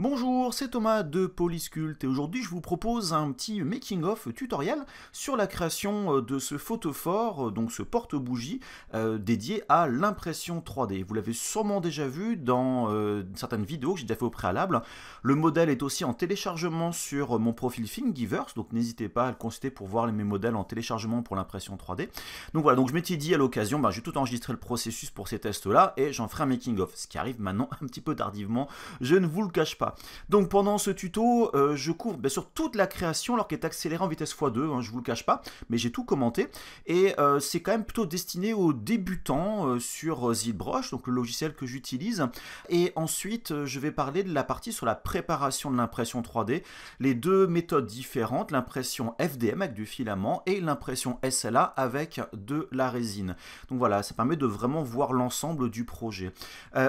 Bonjour, c'est Thomas de Polysculpt et aujourd'hui je vous propose un petit making-of tutoriel sur la création de ce photophore, donc ce porte-bougie dédié à l'impression 3D. Vous l'avez sûrement déjà vu dans certaines vidéos que j'ai déjà fait au préalable. Le modèle est aussi en téléchargement sur mon profil Thingiverse, donc n'hésitez pas à le consulter pour voir mes modèles en téléchargement pour l'impression 3D. Donc voilà, donc je m'étais dit à l'occasion, j'ai tout enregistré le processus pour ces tests-là et j'en ferai un making-of, ce qui arrive maintenant un petit peu tardivement, je ne vous le cache pas. Donc pendant ce tuto, je couvre bien sûr toute la création alors qu'elle est accélérée en vitesse x2, je vous le cache pas, mais j'ai tout commenté. Et c'est quand même plutôt destiné aux débutants sur ZBrush, donc le logiciel que j'utilise. Et ensuite, je vais parler de la partie sur la préparation de l'impression 3D, les deux méthodes différentes, l'impression FDM avec du filament et l'impression SLA avec de la résine. Donc voilà, ça permet de vraiment voir l'ensemble du projet.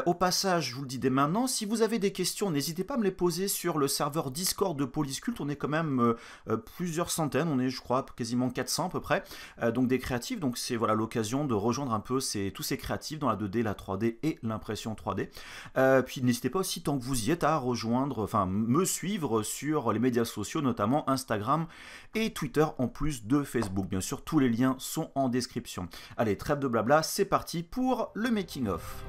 Au passage, je vous le dis dès maintenant, si vous avez des questions, n'hésitez pas à me les poser sur le serveur Discord de Polysculpt. On est quand même plusieurs centaines, on est je crois quasiment 400 à peu près, donc des créatifs. Donc c'est voilà l'occasion de rejoindre un peu tous ces créatifs dans la 2D, la 3D et l'impression 3D. Puis n'hésitez pas aussi, tant que vous y êtes, à rejoindre, enfin me suivre sur les médias sociaux, notamment Instagram et Twitter, en plus de Facebook. Bien sûr, tous les liens sont en description. Allez, trêve de blabla, c'est parti pour le making of.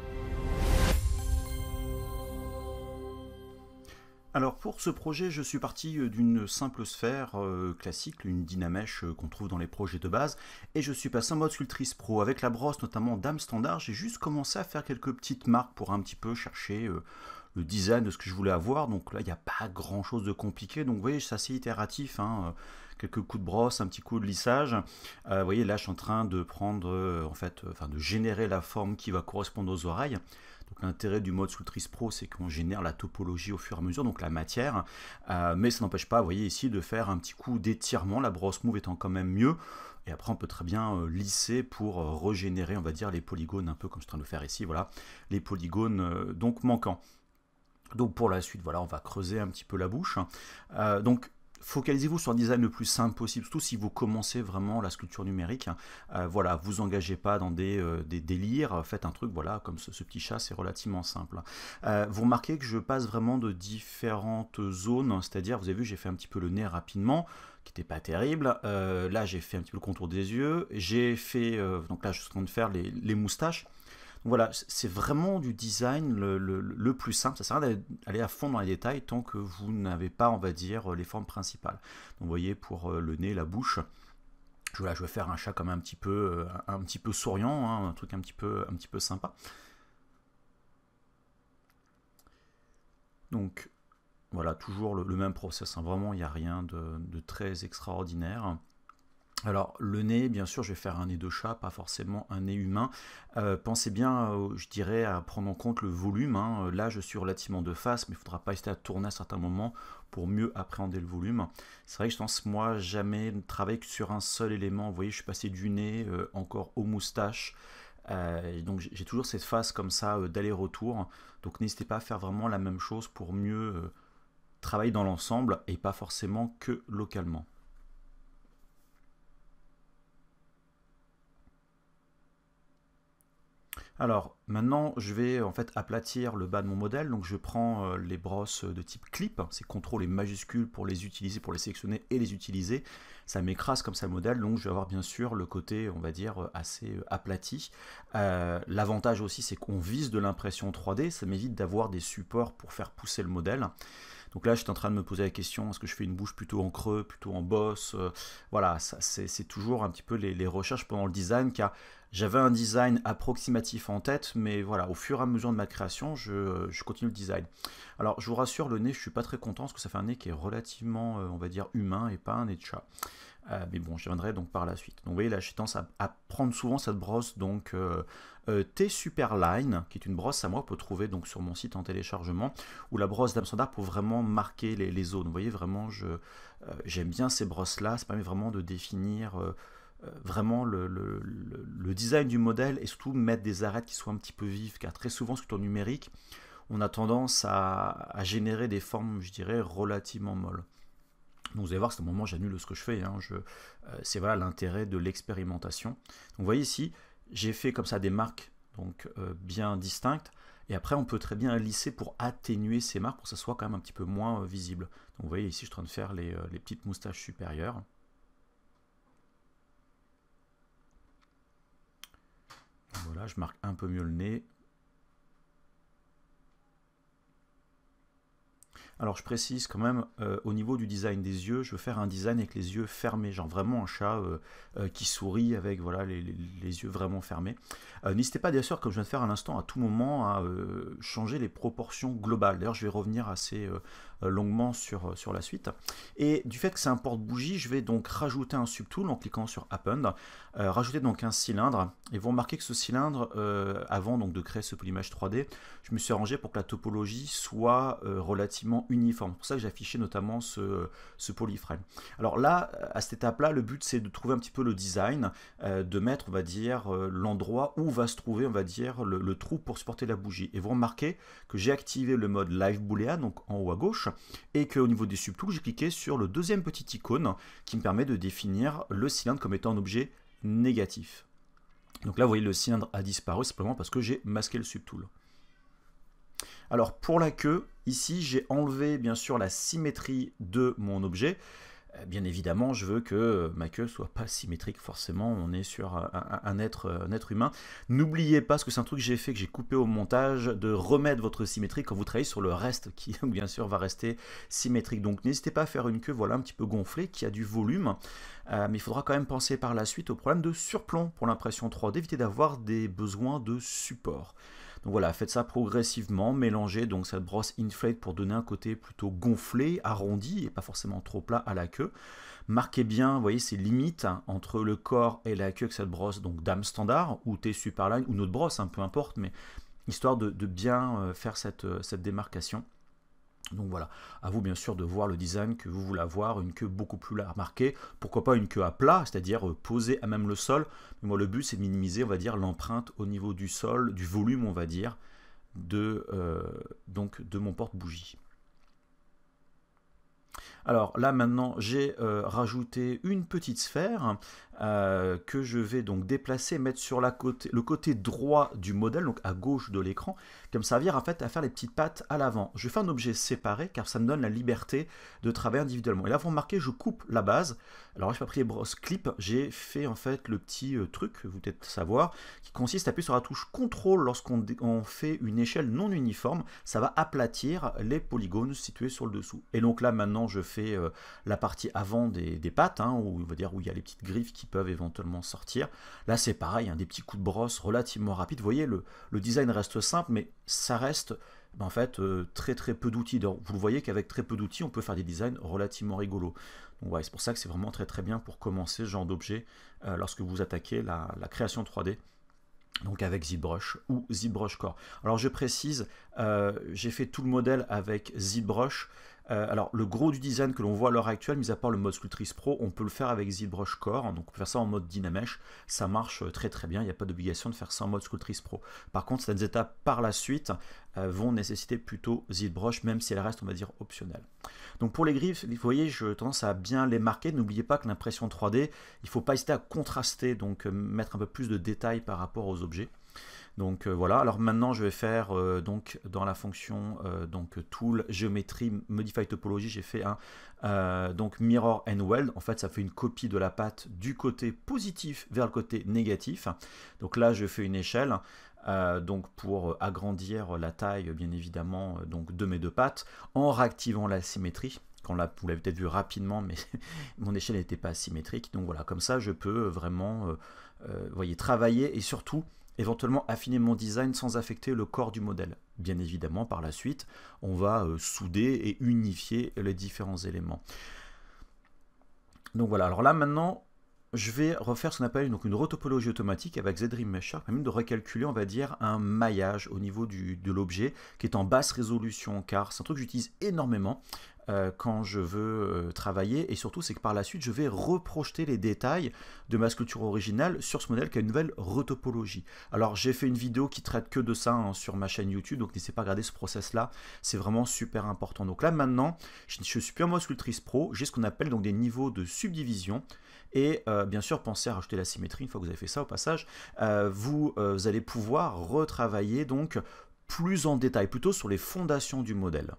Alors pour ce projet, je suis parti d'une simple sphère classique, une Dynamesh qu'on trouve dans les projets de base, et je suis passé en mode Sculptrice Pro. Avec la brosse notamment Dame Standard, j'ai juste commencé à faire quelques petites marques pour un petit peu chercher le design de ce que je voulais avoir. Donc là, il n'y a pas grand chose de compliqué, donc vous voyez, c'est assez itératif, quelques coups de brosse, un petit coup de lissage. Vous voyez, là je suis en train de prendre, de générer la forme qui va correspondre aux oreilles. Donc l'intérêt du mode Sculptrice Pro, c'est qu'on génère la topologie au fur et à mesure, donc la matière, mais ça n'empêche pas, vous voyez ici, de faire un petit coup d'étirement, la brosse move étant quand même mieux, et après on peut très bien lisser pour régénérer, on va dire, les polygones, un peu comme je suis en train de le faire ici, voilà, les polygones donc manquants. Donc pour la suite, voilà, on va creuser un petit peu la bouche. Donc focalisez-vous sur un design le plus simple possible, surtout si vous commencez vraiment la sculpture numérique. Voilà, vous engagez pas dans des délires, faites un truc, voilà, comme ce petit chat, c'est relativement simple. Vous remarquez que je passe vraiment de différentes zones, c'est-à-dire, vous avez vu, j'ai fait un petit peu le nez rapidement, qui n'était pas terrible. Là, j'ai fait un petit peu le contour des yeux, j'ai fait, donc là, je suis en train de faire les moustaches. Voilà, c'est vraiment du design le plus simple. Ça sert à rien d'aller à fond dans les détails tant que vous n'avez pas, on va dire, les formes principales. Donc vous voyez, pour le nez, la bouche, je vais faire un chat comme un petit peu souriant, un truc un petit peu sympa. Donc voilà, toujours le même process, vraiment il n'y a rien de très extraordinaire. Alors le nez, bien sûr, je vais faire un nez de chat, pas forcément un nez humain. Pensez bien, je dirais, à prendre en compte le volume. Là, je suis relativement de face, mais il ne faudra pas hésiter à tourner à certains moments pour mieux appréhender le volume. C'est vrai que je pense, moi, jamais travailler que sur un seul élément. Vous voyez, je suis passé du nez encore aux moustaches. Donc j'ai toujours cette phase comme ça d'aller-retour. Donc n'hésitez pas à faire vraiment la même chose pour mieux travailler dans l'ensemble et pas forcément que localement. Alors maintenant je vais en fait aplatir le bas de mon modèle, donc je prends les brosses de type clip, c'est CTRL et majuscule pour les utiliser, pour les sélectionner et les utiliser. Ça m'écrase comme ça le modèle, donc je vais avoir bien sûr le côté, on va dire, assez aplati. L'avantage aussi, c'est qu'on vise de l'impression 3D, ça m'évite d'avoir des supports pour faire pousser le modèle. Donc là, je suis en train de me poser la question, est-ce que je fais une bouche plutôt en creux, plutôt en bosse? Voilà, c'est toujours un petit peu les recherches pendant le design, car j'avais un design approximatif en tête, mais voilà, au fur et à mesure de ma création, je continue le design. Alors, je vous rassure, le nez, je suis pas très content, parce que ça fait un nez qui est relativement, on va dire, humain, et pas un nez de chat. Mais bon, j'y reviendrai donc par la suite. Donc vous voyez là, j'ai tendance à prendre souvent cette brosse donc T-Superline, qui est une brosse à moi, on peut trouver donc sur mon site en téléchargement, ou la brosse Dame Standard pour vraiment marquer les zones. Vous voyez, vraiment, j'aime bien ces brosses-là, ça permet vraiment de définir vraiment le design du modèle et surtout mettre des arêtes qui soient un petit peu vives, car très souvent, sur le numérique, on a tendance à générer des formes, je dirais, relativement molles. Donc vous allez voir, c'est le moment où j'annule ce que je fais. C'est voilà l'intérêt de l'expérimentation. Donc vous voyez ici, j'ai fait comme ça des marques donc bien distinctes. Et après, on peut très bien lisser pour atténuer ces marques, pour que ça soit quand même un petit peu moins visible. Donc vous voyez ici, je suis en train de faire les petites moustaches supérieures. Voilà, je marque un peu mieux le nez. Alors je précise quand même, au niveau du design des yeux, je veux faire un design avec les yeux fermés, genre vraiment un chat qui sourit avec voilà, les yeux vraiment fermés. N'hésitez pas bien sûr, comme je viens de faire à l'instant, à tout moment à changer les proportions globales. D'ailleurs je vais revenir assez longuement sur la suite. Et du fait que c'est un porte-bougie, je vais donc rajouter un subtool en cliquant sur Append, rajouter donc un cylindre, et vous remarquez que ce cylindre, avant donc de créer ce polymage 3D, je me suis arrangé pour que la topologie soit relativement uniforme. C'est pour ça que j'ai affiché notamment ce polyframe. Alors là, à cette étape-là, le but c'est de trouver un petit peu le design, de mettre, on va dire, l'endroit où va se trouver, on va dire, le trou pour supporter la bougie. Et vous remarquez que j'ai activé le mode Live Boolean, donc en haut à gauche, et qu'au niveau des subtools, j'ai cliqué sur le deuxième petit icône qui me permet de définir le cylindre comme étant un objet négatif. Donc là, vous voyez, le cylindre a disparu simplement parce que j'ai masqué le subtool. Alors pour la queue, ici j'ai enlevé bien sûr la symétrie de mon objet. Bien évidemment, je veux que ma queue soit pas symétrique, forcément, on est sur un être humain. N'oubliez pas, parce que c'est un truc que j'ai fait, que j'ai coupé au montage, de remettre votre symétrie quand vous travaillez sur le reste, qui bien sûr va rester symétrique. Donc n'hésitez pas à faire une queue voilà, un petit peu gonflée, qui a du volume, mais il faudra quand même penser par la suite au problème de surplomb pour l'impression 3D, éviter d'avoir des besoins de support. Donc voilà, faites ça progressivement, mélangez donc cette brosse inflate pour donner un côté plutôt gonflé, arrondi et pas forcément trop plat à la queue. Marquez bien, vous voyez, ces limites entre le corps et la queue avec cette brosse, donc dame standard ou T-Superline ou notre brosse, peu importe, mais histoire de bien faire cette démarcation. Donc voilà, à vous bien sûr de voir le design que vous voulez avoir, une queue beaucoup plus marquée, pourquoi pas une queue à plat, c'est-à-dire posée à même le sol, mais moi le but c'est de minimiser, on va dire, l'empreinte au niveau du sol, du volume, on va dire, de mon porte-bougie. Alors là maintenant j'ai rajouté une petite sphère que je vais donc déplacer, mettre sur le côté droit du modèle, donc à gauche de l'écran, qui va me servir en fait à faire les petites pattes à l'avant. Je fais un objet séparé car ça me donne la liberté de travailler individuellement. Et là vous remarquez, je coupe la base. Alors là je n'ai pas pris les brosses clip, j'ai fait en fait le petit truc, vous peut-être savoir, qui consiste à appuyer sur la touche CTRL lorsqu'on fait une échelle non uniforme, ça va aplatir les polygones situés sur le dessous. Et donc là maintenant je fais la partie avant des pattes, où, on va dire, où il y a les petites griffes qui peuvent éventuellement sortir. Là c'est pareil, des petits coups de brosse relativement rapides. Vous voyez, le design reste simple, mais ça reste en fait très peu d'outils. Vous le voyez qu'avec très peu d'outils, on peut faire des designs relativement rigolos. Donc ouais, c'est pour ça que c'est vraiment très bien pour commencer ce genre d'objet lorsque vous attaquez la création 3D. Donc avec ZBrush ou ZBrush Core. Alors je précise, j'ai fait tout le modèle avec ZBrush. Alors le gros du design que l'on voit à l'heure actuelle, mis à part le mode Sculptris Pro, on peut le faire avec ZBrush Core, donc on peut faire ça en mode Dynamesh, ça marche très bien, il n'y a pas d'obligation de faire ça en mode Sculptris Pro. Par contre, certaines étapes par la suite vont nécessiter plutôt ZBrush, même si elles restent, on va dire, optionnelles. Donc pour les griffes, vous voyez, je tendance à bien les marquer. N'oubliez pas que l'impression 3D, il ne faut pas hésiter à contraster, donc mettre un peu plus de détails par rapport aux objets. Donc voilà, alors maintenant je vais faire donc dans la fonction Tool, Géométrie, Modify Topology, j'ai fait un donc Mirror and Weld. En fait ça fait une copie de la patte du côté positif vers le côté négatif. Donc là je fais une échelle. Donc pour agrandir la taille bien évidemment donc de mes deux pattes en réactivant la symétrie. Vous l'avez peut-être vu rapidement, mais mon échelle n'était pas symétrique. Donc voilà, comme ça je peux vraiment voyez, travailler et surtout éventuellement affiner mon design sans affecter le corps du modèle. Bien évidemment, par la suite, on va souder et unifier les différents éléments. Donc voilà, alors là maintenant, je vais refaire ce qu'on appelle donc une retopologie automatique avec Z-Dream Mesher, qui permet de recalculer, on va dire, un maillage au niveau de l'objet qui est en basse résolution, car c'est un truc que j'utilise énormément quand je veux travailler, et surtout c'est que par la suite je vais reprojeter les détails de ma sculpture originale sur ce modèle qui a une nouvelle retopologie. Alors j'ai fait une vidéo qui traite que de ça sur ma chaîne YouTube, donc n'hésitez pas à regarder ce process là, c'est vraiment super important. Donc là maintenant je suis plus en mode Sculptris Pro, j'ai ce qu'on appelle donc des niveaux de subdivision. Et bien sûr, pensez à rajouter la symétrie une fois que vous avez fait ça au passage. Vous allez pouvoir retravailler donc plus en détail, plutôt sur les fondations du modèle.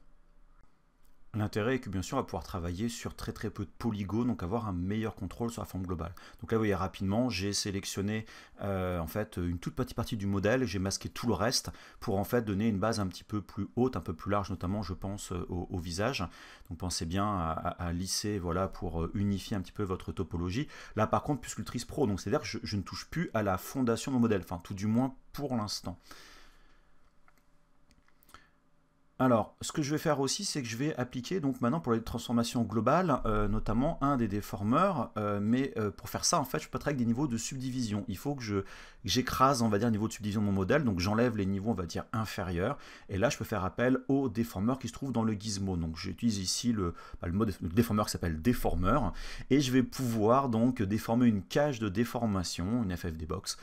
L'intérêt est que bien sûr on va pouvoir travailler sur très peu de polygones, donc avoir un meilleur contrôle sur la forme globale. Donc là vous voyez rapidement, j'ai sélectionné en fait une toute petite partie du modèle, j'ai masqué tout le reste pour en fait donner une base un petit peu plus haute, un peu plus large, notamment je pense au visage. Donc pensez bien à lisser, voilà, pour unifier un petit peu votre topologie. Là par contre, plus Sculptris Pro, donc c'est-à-dire que je ne touche plus à la fondation de mon modèle, enfin tout du moins pour l'instant. Alors, ce que je vais faire aussi, c'est que je vais appliquer donc maintenant pour les transformations globales, notamment un des déformeurs, mais pour faire ça, en fait, je peux pas travailler avec des niveaux de subdivision. Il faut que j'écrase, on va dire, le niveau de subdivision de mon modèle, donc j'enlève les niveaux, on va dire, inférieurs, et là, je peux faire appel au déformeur qui se trouve dans le gizmo. Donc, j'utilise ici le déformeur qui s'appelle déformeur, et je vais pouvoir donc déformer une cage de déformation, une FFD box,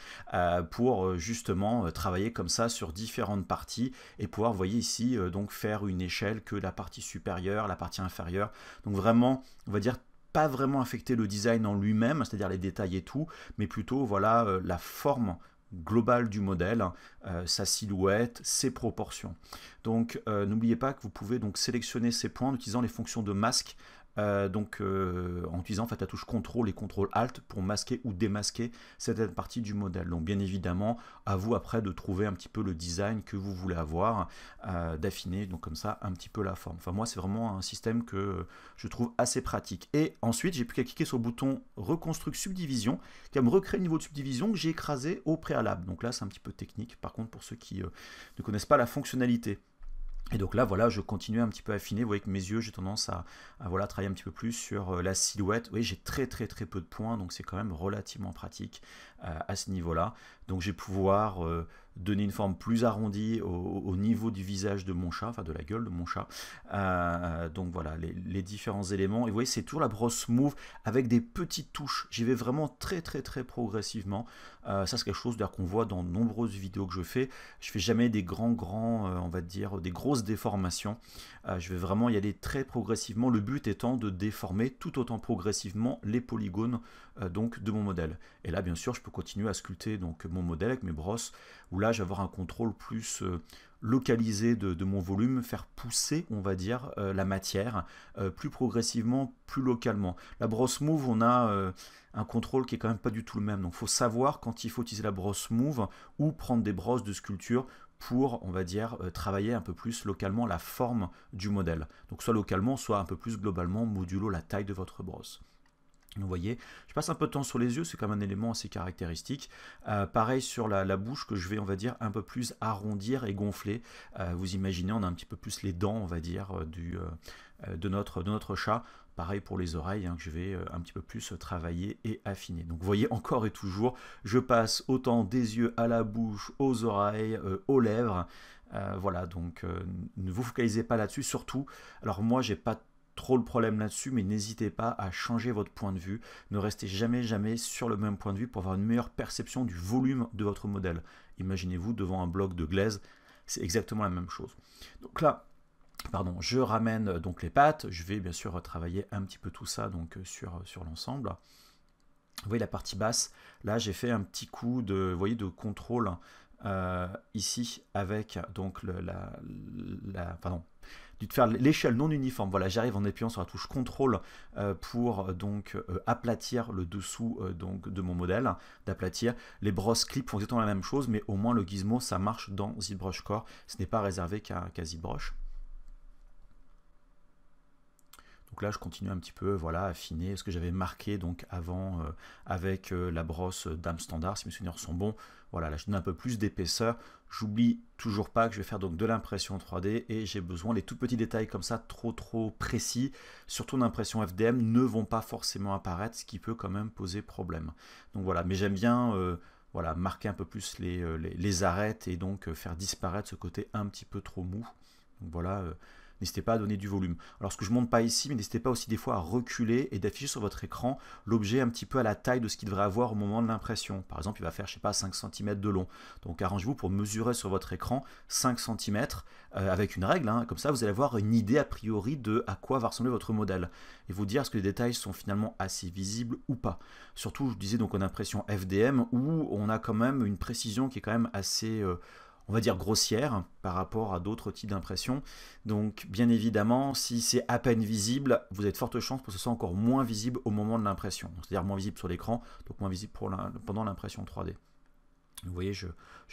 pour justement travailler comme ça sur différentes parties, et pouvoir, vous voyez ici, donc faire une échelle que la partie supérieure, la partie inférieure. Donc vraiment, on va dire, pas vraiment affecter le design en lui-même, c'est-à-dire les détails et tout, mais plutôt voilà la forme globale du modèle, sa silhouette, ses proportions. Donc n'oubliez pas que vous pouvez donc sélectionner ces points en utilisant les fonctions de masque. En utilisant en fait la touche CTRL et CTRL ALT pour masquer ou démasquer cette partie du modèle. Donc bien évidemment, à vous après de trouver un petit peu le design que vous voulez avoir, d'affiner donc comme ça un petit peu la forme. Enfin moi c'est vraiment un système que je trouve assez pratique. Et ensuite j'ai plus qu'à cliquer sur le bouton reconstruire subdivision qui va me recréer le niveau de subdivision que j'ai écrasé au préalable. Donc là c'est un petit peu technique par contre pour ceux qui ne connaissent pas la fonctionnalité. Et donc là, voilà, je continue un petit peu à affiner. Vous voyez que mes yeux, j'ai tendance à voilà, travailler un petit peu plus sur la silhouette. Vous voyez, j'ai très peu de points, donc c'est quand même relativement pratique à ce niveau-là. Donc je vais pouvoir donner une forme plus arrondie au niveau du visage de mon chat, enfin de la gueule de mon chat. Donc voilà, les différents éléments. Et vous voyez, c'est toujours la brosse Move avec des petites touches. J'y vais vraiment très progressivement. Ça, c'est quelque chose qu'on voit dans de nombreuses vidéos que je fais. Je fais jamais des grands, on va dire, des grosses déformations. Je vais vraiment y aller très progressivement. Le but étant de déformer tout autant progressivement les polygones donc de mon modèle. Et là, bien sûr, je peux continuer à sculpter donc mon modèle avec mes brosses, où là, je vais avoir un contrôle plus localisé de mon volume, faire pousser, on va dire, la matière plus progressivement, plus localement. La brosse Move, on a un contrôle qui est quand même pas du tout le même. Donc, il faut savoir quand il faut utiliser la brosse Move ou prendre des brosses de sculpture pour, on va dire, travailler un peu plus localement la forme du modèle. Donc, soit localement, soit un peu plus globalement, modulo la taille de votre brosse. Vous voyez, je passe un peu de temps sur les yeux, c'est quand même un élément assez caractéristique. Pareil sur la bouche que je vais, on va dire, un peu plus arrondir et gonfler. Vous imaginez, on a un petit peu plus les dents, on va dire, de notre chat. Pareil pour les oreilles, que je vais un petit peu plus travailler et affiner. Donc vous voyez, encore et toujours, je passe autant des yeux à la bouche, aux oreilles, aux lèvres. Voilà, donc ne vous focalisez pas là-dessus, surtout. Alors moi, j'ai pas trop le problème là-dessus, mais n'hésitez pas à changer votre point de vue. Ne restez jamais sur le même point de vue pour avoir une meilleure perception du volume de votre modèle. Imaginez-vous devant un bloc de glaise, c'est exactement la même chose. Donc là, pardon, je ramène donc les pattes, je vais bien sûr travailler un petit peu tout ça donc sur l'ensemble. Vous voyez la partie basse, là j'ai fait un petit coup de, vous voyez, de contrôle ici avec donc de faire l'échelle non uniforme. Voilà, j'arrive en appuyant sur la touche CTRL pour donc aplatir le dessous donc de mon modèle, d'aplatir. Les brosses clip font exactement la même chose, mais au moins le gizmo ça marche dans ZBrush Core. Ce n'est pas réservé qu'à ZBrush. Donc là, je continue un petit peu, voilà, à affiner ce que j'avais marqué donc avant avec la brosse dame standard, si mes souvenirs sont bons. Voilà, là, je donne un peu plus d'épaisseur. J'oublie toujours pas que je vais faire donc de l'impression 3D et j'ai besoin, les tout petits détails comme ça, trop précis, surtout en impression FDM, ne vont pas forcément apparaître, ce qui peut quand même poser problème. Donc voilà, mais j'aime bien voilà, marquer un peu plus les arêtes et donc faire disparaître ce côté un petit peu trop mou. Donc voilà. N'hésitez pas à donner du volume. Alors ce que je ne montre pas ici, mais n'hésitez pas aussi des fois à reculer et d'afficher sur votre écran l'objet un petit peu à la taille de ce qu'il devrait avoir au moment de l'impression. Par exemple, il va faire, je sais pas, 5 cm de long. Donc arrangez-vous pour mesurer sur votre écran 5 cm avec une règle. Comme ça, vous allez avoir une idée a priori de à quoi va ressembler votre modèle. Et vous dire est-ce que les détails sont finalement assez visibles ou pas. Surtout, je disais donc en impression FDM où on a quand même une précision qui est quand même assez... on va dire grossière par rapport à d'autres types d'impression. Donc bien évidemment, si c'est à peine visible, vous avez de fortes chances pour que ce soit encore moins visible au moment de l'impression. C'est-à-dire moins visible sur l'écran, donc moins visible pendant l'impression 3D. Vous voyez, je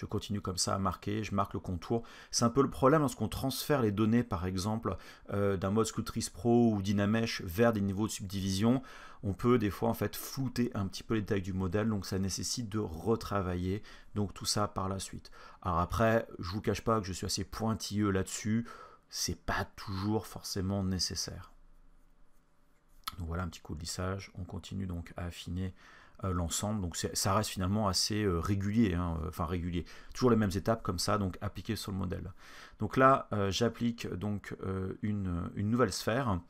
continue comme ça à marquer, je marque le contour. C'est un peu le problème lorsqu'on transfère les données, par exemple, d'un mode Sculptris Pro ou Dynamesh vers des niveaux de subdivision. On peut des fois en fait flouter un petit peu les détails du modèle, donc ça nécessite de retravailler donc tout ça par la suite. Alors après, je vous cache pas que je suis assez pointilleux là-dessus, c'est pas toujours forcément nécessaire. Donc voilà un petit coup de lissage, on continue donc à affiner l'ensemble, donc ça reste finalement assez régulier, hein, enfin régulier, toujours les mêmes étapes comme ça, donc appliquées sur le modèle. Donc là, j'applique donc une nouvelle sphère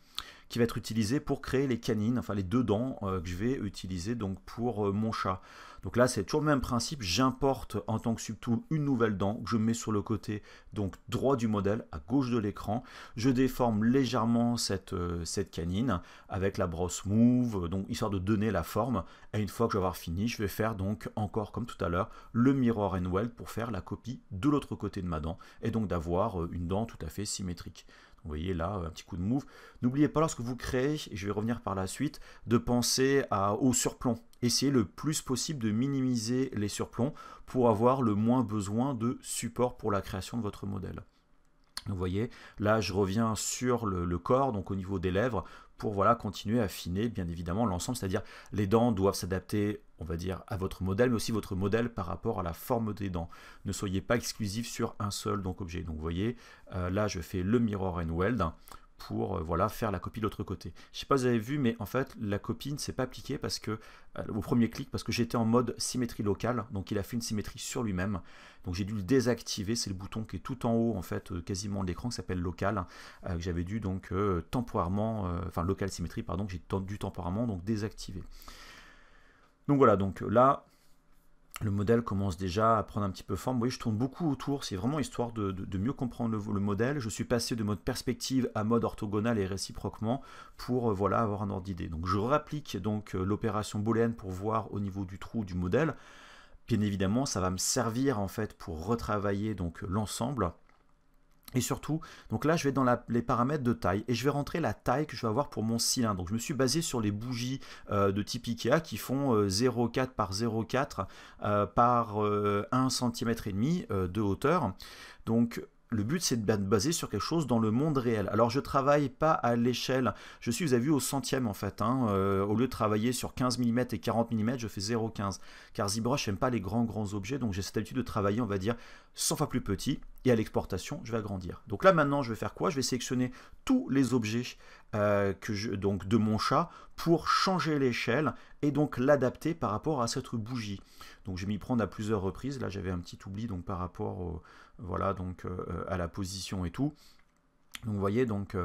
qui va être utilisée pour créer les canines, enfin les deux dents que je vais utiliser donc pour mon chat. Donc là, c'est toujours le même principe, j'importe en tant que subtool une nouvelle dent que je mets sur le côté donc droit du modèle, à gauche de l'écran. Je déforme légèrement cette canine avec la brosse Move, donc histoire de donner la forme. Et une fois que je vais avoir fini, je vais faire donc encore comme tout à l'heure le Mirror and Weld pour faire la copie de l'autre côté de ma dent et donc d'avoir une dent tout à fait symétrique. Vous voyez là, un petit coup de move. N'oubliez pas lorsque vous créez, et je vais revenir par la suite, de penser au surplomb. Essayez le plus possible de minimiser les surplombs pour avoir le moins besoin de support pour la création de votre modèle. Vous voyez, là je reviens sur le corps, donc au niveau des lèvres, pour voilà, continuer à affiner bien évidemment l'ensemble, c'est-à-dire les dents doivent s'adapter, on va dire, à votre modèle, mais aussi votre modèle par rapport à la forme des dents. Ne soyez pas exclusif sur un seul donc, objet. Donc vous voyez, là je fais le Mirror and Weld pour voilà, faire la copie de l'autre côté. Je ne sais pas si vous avez vu, mais en fait la copie ne s'est pas appliquée parce que, au premier clic, parce que j'étais en mode symétrie locale, donc il a fait une symétrie sur lui-même. Donc j'ai dû le désactiver, c'est le bouton qui est tout en haut en fait, quasiment de l'écran, qui s'appelle local, que j'avais dû donc temporairement, enfin local symétrie pardon, que j'ai dû temporairement donc désactiver. Donc voilà, donc là le modèle commence déjà à prendre un petit peu forme. Vous voyez, je tourne beaucoup autour, c'est vraiment histoire de mieux comprendre le modèle. Je suis passé de mode perspective à mode orthogonal et réciproquement pour voilà, avoir un ordre d'idée. Donc je réapplique donc l'opération booléenne pour voir au niveau du trou du modèle. Bien évidemment, ça va me servir en fait pour retravailler donc l'ensemble. Et surtout, donc là je vais dans les paramètres de taille et je vais rentrer la taille que je vais avoir pour mon cylindre. Donc je me suis basé sur les bougies de type Ikea qui font 0,4 par 0,4 par 1,5 cm de hauteur. Donc le but c'est de baser sur quelque chose dans le monde réel. Alors je travaille pas à l'échelle, je suis, vous avez vu, au centième en fait, hein, au lieu de travailler sur 15 mm et 40 mm, je fais 0,15. Car ZBrush n'aime pas les grands objets, donc j'ai cette habitude de travailler, on va dire, 100 fois plus petit, et à l'exportation, je vais agrandir. Donc là maintenant, je vais faire quoi? Je vais sélectionner tous les objets donc de mon chat pour changer l'échelle et donc l'adapter par rapport à cette bougie. Donc je vais m'y prendre à plusieurs reprises. Là j'avais un petit oubli donc par rapport voilà, donc, à la position et tout. Donc vous voyez, donc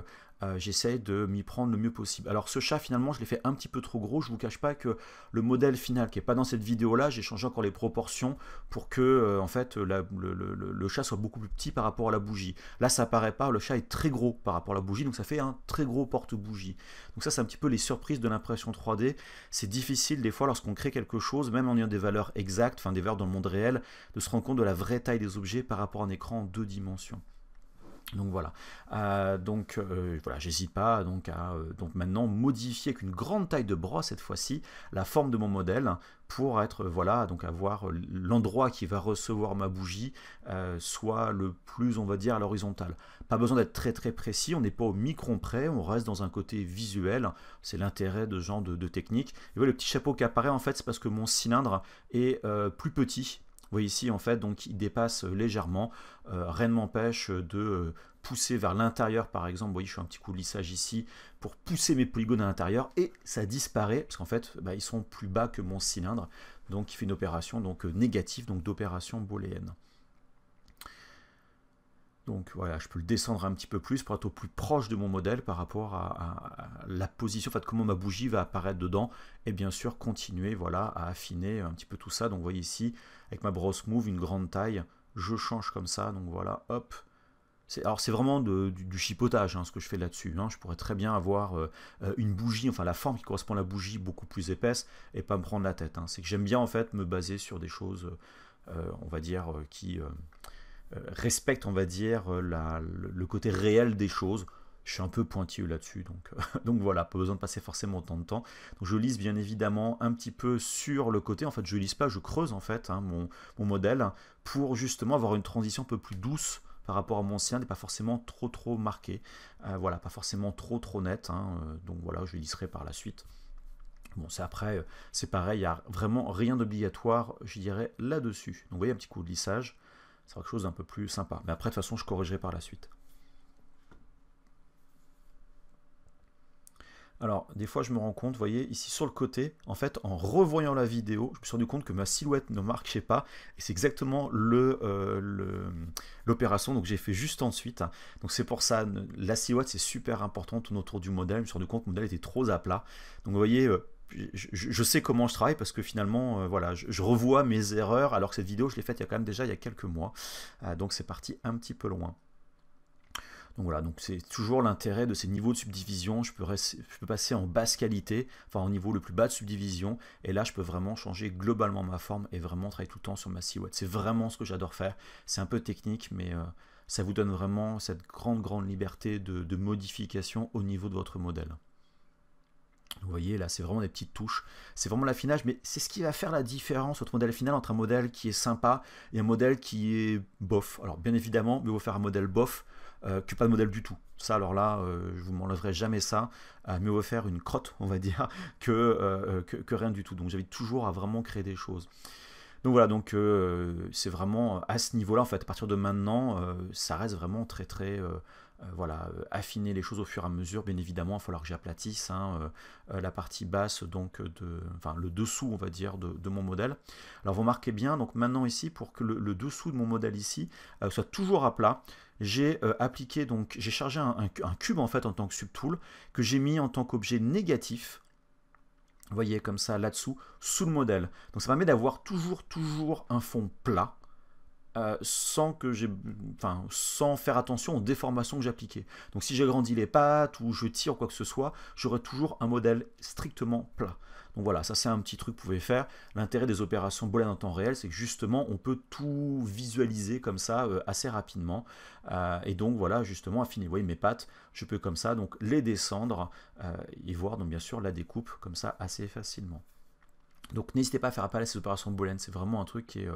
j'essaie de m'y prendre le mieux possible. Alors ce chat finalement je l'ai fait un petit peu trop gros, je ne vous cache pas que le modèle final qui n'est pas dans cette vidéo là, j'ai changé encore les proportions pour que en fait le chat soit beaucoup plus petit par rapport à la bougie. Là ça apparaît pas, le chat est très gros par rapport à la bougie, donc ça fait un très gros porte-bougie. Donc ça c'est un petit peu les surprises de l'impression 3D, c'est difficile des fois lorsqu'on crée quelque chose, même en ayant des valeurs exactes, enfin des valeurs dans le monde réel, de se rendre compte de la vraie taille des objets par rapport à un écran en 2 dimensions. Donc voilà, voilà, j'hésite pas donc à donc maintenant modifier avec une grande taille de brosse cette fois-ci la forme de mon modèle pour être voilà, donc avoir l'endroit qui va recevoir ma bougie soit le plus, on va dire, à l'horizontale. Pas besoin d'être très précis, on n'est pas au micron près, on reste dans un côté visuel, c'est l'intérêt de ce genre de technique. Et voilà, le petit chapeau qui apparaît en fait c'est parce que mon cylindre est plus petit. Vous voyez ici en fait, donc il dépasse légèrement, rien ne m'empêche de pousser vers l'intérieur par exemple. Vous voyez, je fais un petit coup de lissage ici pour pousser mes polygones à l'intérieur et ça disparaît parce qu'en fait ils sont plus bas que mon cylindre, donc il fait une opération donc négative, donc d'opération booléenne. Donc voilà, je peux le descendre un petit peu plus pour être au plus proche de mon modèle par rapport à la position, en fait, comment ma bougie va apparaître dedans. Et bien sûr, continuer voilà, à affiner un petit peu tout ça. Donc vous voyez ici, avec ma brosse Move, une grande taille, je change comme ça. Donc voilà, hop. Alors c'est vraiment du chipotage hein, ce que je fais là-dessus. Hein. Je pourrais très bien avoir une bougie, enfin la forme qui correspond à la bougie beaucoup plus épaisse et pas me prendre la tête. Hein. C'est que j'aime bien en fait me baser sur des choses, on va dire, qui respecte, on va dire, le côté réel des choses. Je suis un peu pointilleux là-dessus, donc, donc voilà, pas besoin de passer forcément autant de temps. Donc je lisse bien évidemment un petit peu sur le côté, en fait je lisse pas, je creuse en fait hein, mon modèle pour justement avoir une transition un peu plus douce par rapport à mon sien, n'est pas forcément trop marqué, voilà, pas forcément trop net, hein, donc voilà, je lisserai par la suite. Bon, c'est après, c'est pareil, il n'y a vraiment rien d'obligatoire, je dirais, là-dessus. Donc vous voyez, un petit coup de lissage, c'est quelque chose d'un peu plus sympa. Mais après, de toute façon, je corrigerai par la suite. Alors, des fois, je me rends compte, vous voyez, ici sur le côté, en fait, en revoyant la vidéo, je me suis rendu compte que ma silhouette ne marchait pas, et c'est exactement l'opération, donc j'ai fait juste ensuite. Donc c'est pour ça, la silhouette, c'est super important, tout autour du modèle. Je me suis rendu compte que le modèle était trop à plat. Donc vous voyez, je sais comment je travaille, parce que finalement, voilà, je revois mes erreurs, alors que cette vidéo, je l'ai faite il y a quand même déjà il y a quelques mois. Donc c'est parti un petit peu loin. Donc voilà, donc c'est toujours l'intérêt de ces niveaux de subdivision. Je peux passer en basse qualité, enfin au niveau le plus bas de subdivision, et là je peux vraiment changer globalement ma forme et vraiment travailler tout le temps sur ma silhouette. C'est vraiment ce que j'adore faire. C'est un peu technique, mais ça vous donne vraiment cette grande liberté de modification au niveau de votre modèle. Vous voyez, là, c'est vraiment des petites touches. C'est vraiment l'affinage, mais c'est ce qui va faire la différence, votre modèle final, entre un modèle qui est sympa et un modèle qui est bof. Alors, bien évidemment, mieux vaut faire un modèle bof que pas de modèle du tout. Ça, alors là, je vous m'enlèverai jamais ça. Mieux vaut faire une crotte, on va dire, que rien du tout. Donc, j'invite toujours à vraiment créer des choses. Donc voilà, donc c'est vraiment à ce niveau-là, en fait, à partir de maintenant, ça reste vraiment très voilà, affiner les choses au fur et à mesure. Bien évidemment, il va falloir que j'aplatisse hein, la partie basse, donc enfin le dessous, on va dire, de mon modèle. Alors vous remarquez bien, donc maintenant ici, pour que le dessous de mon modèle ici soit toujours à plat, j'ai appliqué, donc j'ai chargé un cube en fait en tant que subtool, que j'ai mis en tant qu'objet négatif. Vous voyez, comme ça, là-dessous, sous le modèle. Donc ça permet d'avoir toujours un fond plat, sans faire attention aux déformations que j'appliquais. Donc si j'agrandis les pattes ou je tire quoi que ce soit, j'aurai toujours un modèle strictement plat. Donc voilà, ça c'est un petit truc que vous pouvez faire. L'intérêt des opérations Boolean en temps réel, c'est que justement on peut tout visualiser comme ça assez rapidement. Et donc voilà, justement affiner. Vous voyez mes pattes, je peux comme ça donc les descendre et voir donc bien sûr la découpe comme ça assez facilement. Donc n'hésitez pas à faire appel à ces opérations de Boolean, c'est vraiment un truc qui est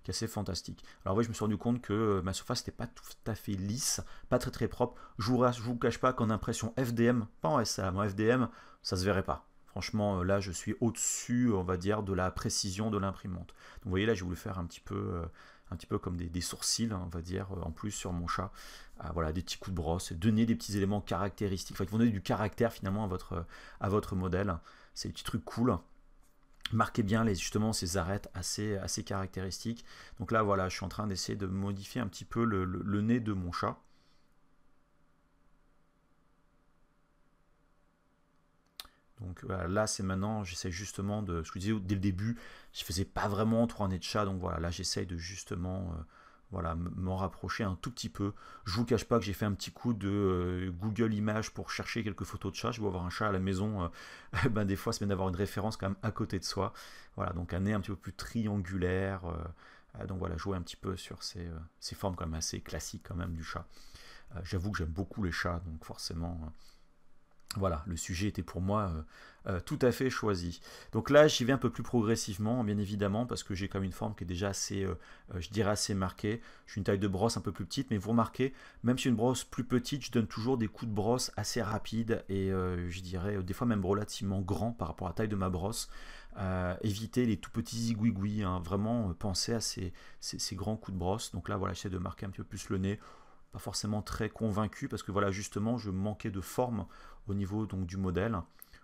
assez fantastique. Alors oui, je me suis rendu compte que ma surface n'était pas tout à fait lisse, pas très propre. Je vous cache pas qu'en impression FDM, pas en SLA, en FDM, ça se verrait pas. Franchement, là, je suis au-dessus, on va dire, de la précision de l'imprimante. Donc vous voyez, là, j'ai voulu faire un petit peu comme des sourcils, hein, on va dire, en plus sur mon chat. Voilà, des petits coups de brosse, donner des petits éléments caractéristiques, enfin, qui vont donner du caractère finalement à votre modèle. C'est des petits trucs cool. Marquez bien justement ces arêtes assez caractéristiques. Donc là, voilà, je suis en train d'essayer de modifier un petit peu le nez de mon chat. Donc voilà, là, c'est maintenant, j'essaie justement de, ce que je disais dès le début, je faisais pas vraiment trop un nez de chat, donc voilà, là, j'essaye de justement voilà, m'en rapprocher un tout petit peu. Je vous cache pas que j'ai fait un petit coup de Google Images pour chercher quelques photos de chat. Je vais avoir un chat à la maison, ben des fois c'est bien d'avoir une référence quand même à côté de soi. Voilà, donc un nez un petit peu plus triangulaire. Donc voilà, jouer un petit peu sur ces formes quand même assez classiques quand même du chat. J'avoue que j'aime beaucoup les chats, donc forcément voilà, le sujet était pour moi tout à fait choisi. Donc là, j'y vais un peu plus progressivement, bien évidemment, parce que j'ai quand même une forme qui est déjà assez, je dirais, assez marquée. Je suis une taille de brosse un peu plus petite, mais vous remarquez, même si une brosse plus petite, je donne toujours des coups de brosse assez rapides et je dirais des fois même relativement grands par rapport à la taille de ma brosse. Éviter les tout petits zigouigouis, hein, vraiment penser à ces grands coups de brosse. Donc là, voilà, j'essaie de marquer un petit peu plus le nez. Pas forcément très convaincu parce que voilà, justement, je manquais de forme au niveau donc du modèle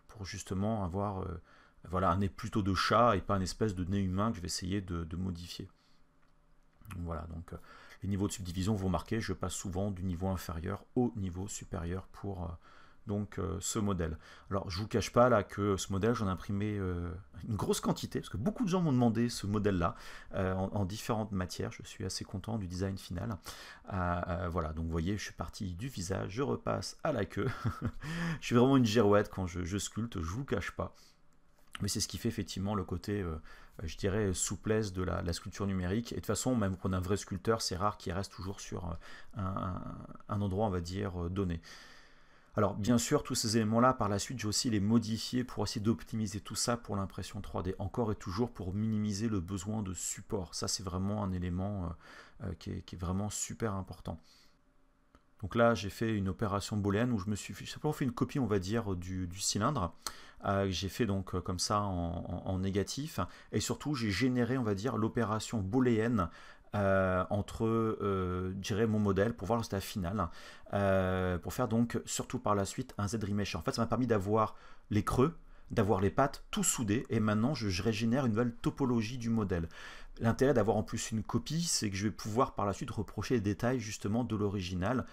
pour justement avoir voilà, un nez plutôt de chat et pas une espèce de nez humain que je vais essayer de modifier. Donc voilà, donc les niveaux de subdivision, vous remarquez, je passe souvent du niveau inférieur au niveau supérieur pour donc ce modèle. Alors je vous cache pas là que ce modèle, j'en ai imprimé une grosse quantité parce que beaucoup de gens m'ont demandé ce modèle là en différentes matières. Je suis assez content du design final. Voilà, donc vous voyez, je suis parti du visage, je repasse à la queue. Je suis vraiment une girouette quand je sculpte, je vous cache pas. Mais c'est ce qui fait effectivement le côté, je dirais, souplesse de la sculpture numérique. Et de toute façon, même pour un vrai sculpteur, c'est rare qu'il reste toujours sur un endroit, on va dire, donné. Alors bien sûr, tous ces éléments-là, par la suite, j'ai aussi les modifiés pour essayer d'optimiser tout ça pour l'impression 3D. Encore et toujours pour minimiser le besoin de support. Ça, c'est vraiment un élément qui est vraiment super important. Donc là, j'ai fait une opération booléenne où je me suis simplement fait une copie, on va dire, du cylindre. J'ai fait donc comme ça en négatif. Et surtout, j'ai généré, on va dire, l'opération booléenne entre, je dirais, mon modèle pour voir le résultat final. Pour faire donc, surtout par la suite, un Z-remesh. En fait, ça m'a permis d'avoir les creux, d'avoir les pattes tout soudées. Et maintenant, je régénère une nouvelle topologie du modèle. L'intérêt d'avoir en plus une copie, c'est que je vais pouvoir par la suite reprocher les détails justement de l'original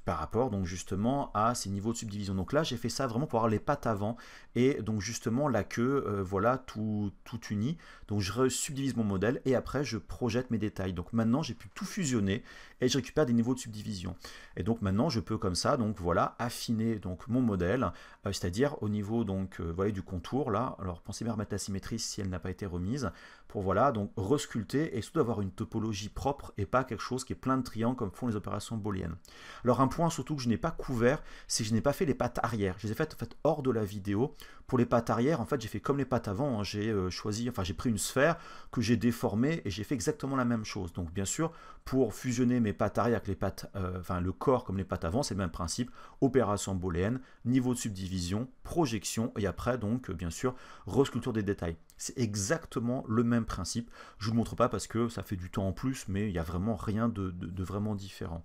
par rapport donc justement à ces niveaux de subdivision. Donc là, j'ai fait ça vraiment pour avoir les pattes avant et donc justement la queue, voilà, tout uni. Donc je subdivise mon modèle et après je projette mes détails. Donc maintenant, j'ai pu tout fusionner et je récupère des niveaux de subdivision. Et donc maintenant, je peux comme ça, donc voilà, affiner donc mon modèle, c'est-à-dire au niveau donc voilà, du contour là. Alors pensez bien à remettre la symétrie si elle n'a pas été remise pour voilà donc resculpter et surtout avoir une topologie propre et pas quelque chose qui est plein de triangles comme font les opérations booléennes. Alors un point surtout que je n'ai pas couvert, c'est que je n'ai pas fait les pattes arrière. Je les ai faites en fait hors de la vidéo. Pour les pattes arrière, en fait, j'ai fait comme les pattes avant. Hein. J'ai j'ai pris une sphère que j'ai déformée et j'ai fait exactement la même chose. Donc bien sûr, pour fusionner mes pattes arrière avec les pattes, le corps comme les pattes avant, c'est le même principe. Opération booléenne, niveau de subdivision, projection et après donc bien sûr resculpture des détails. C'est exactement le même principe. Je ne vous le montre pas parce que ça fait du temps en plus, mais il n'y a vraiment rien de vraiment différent.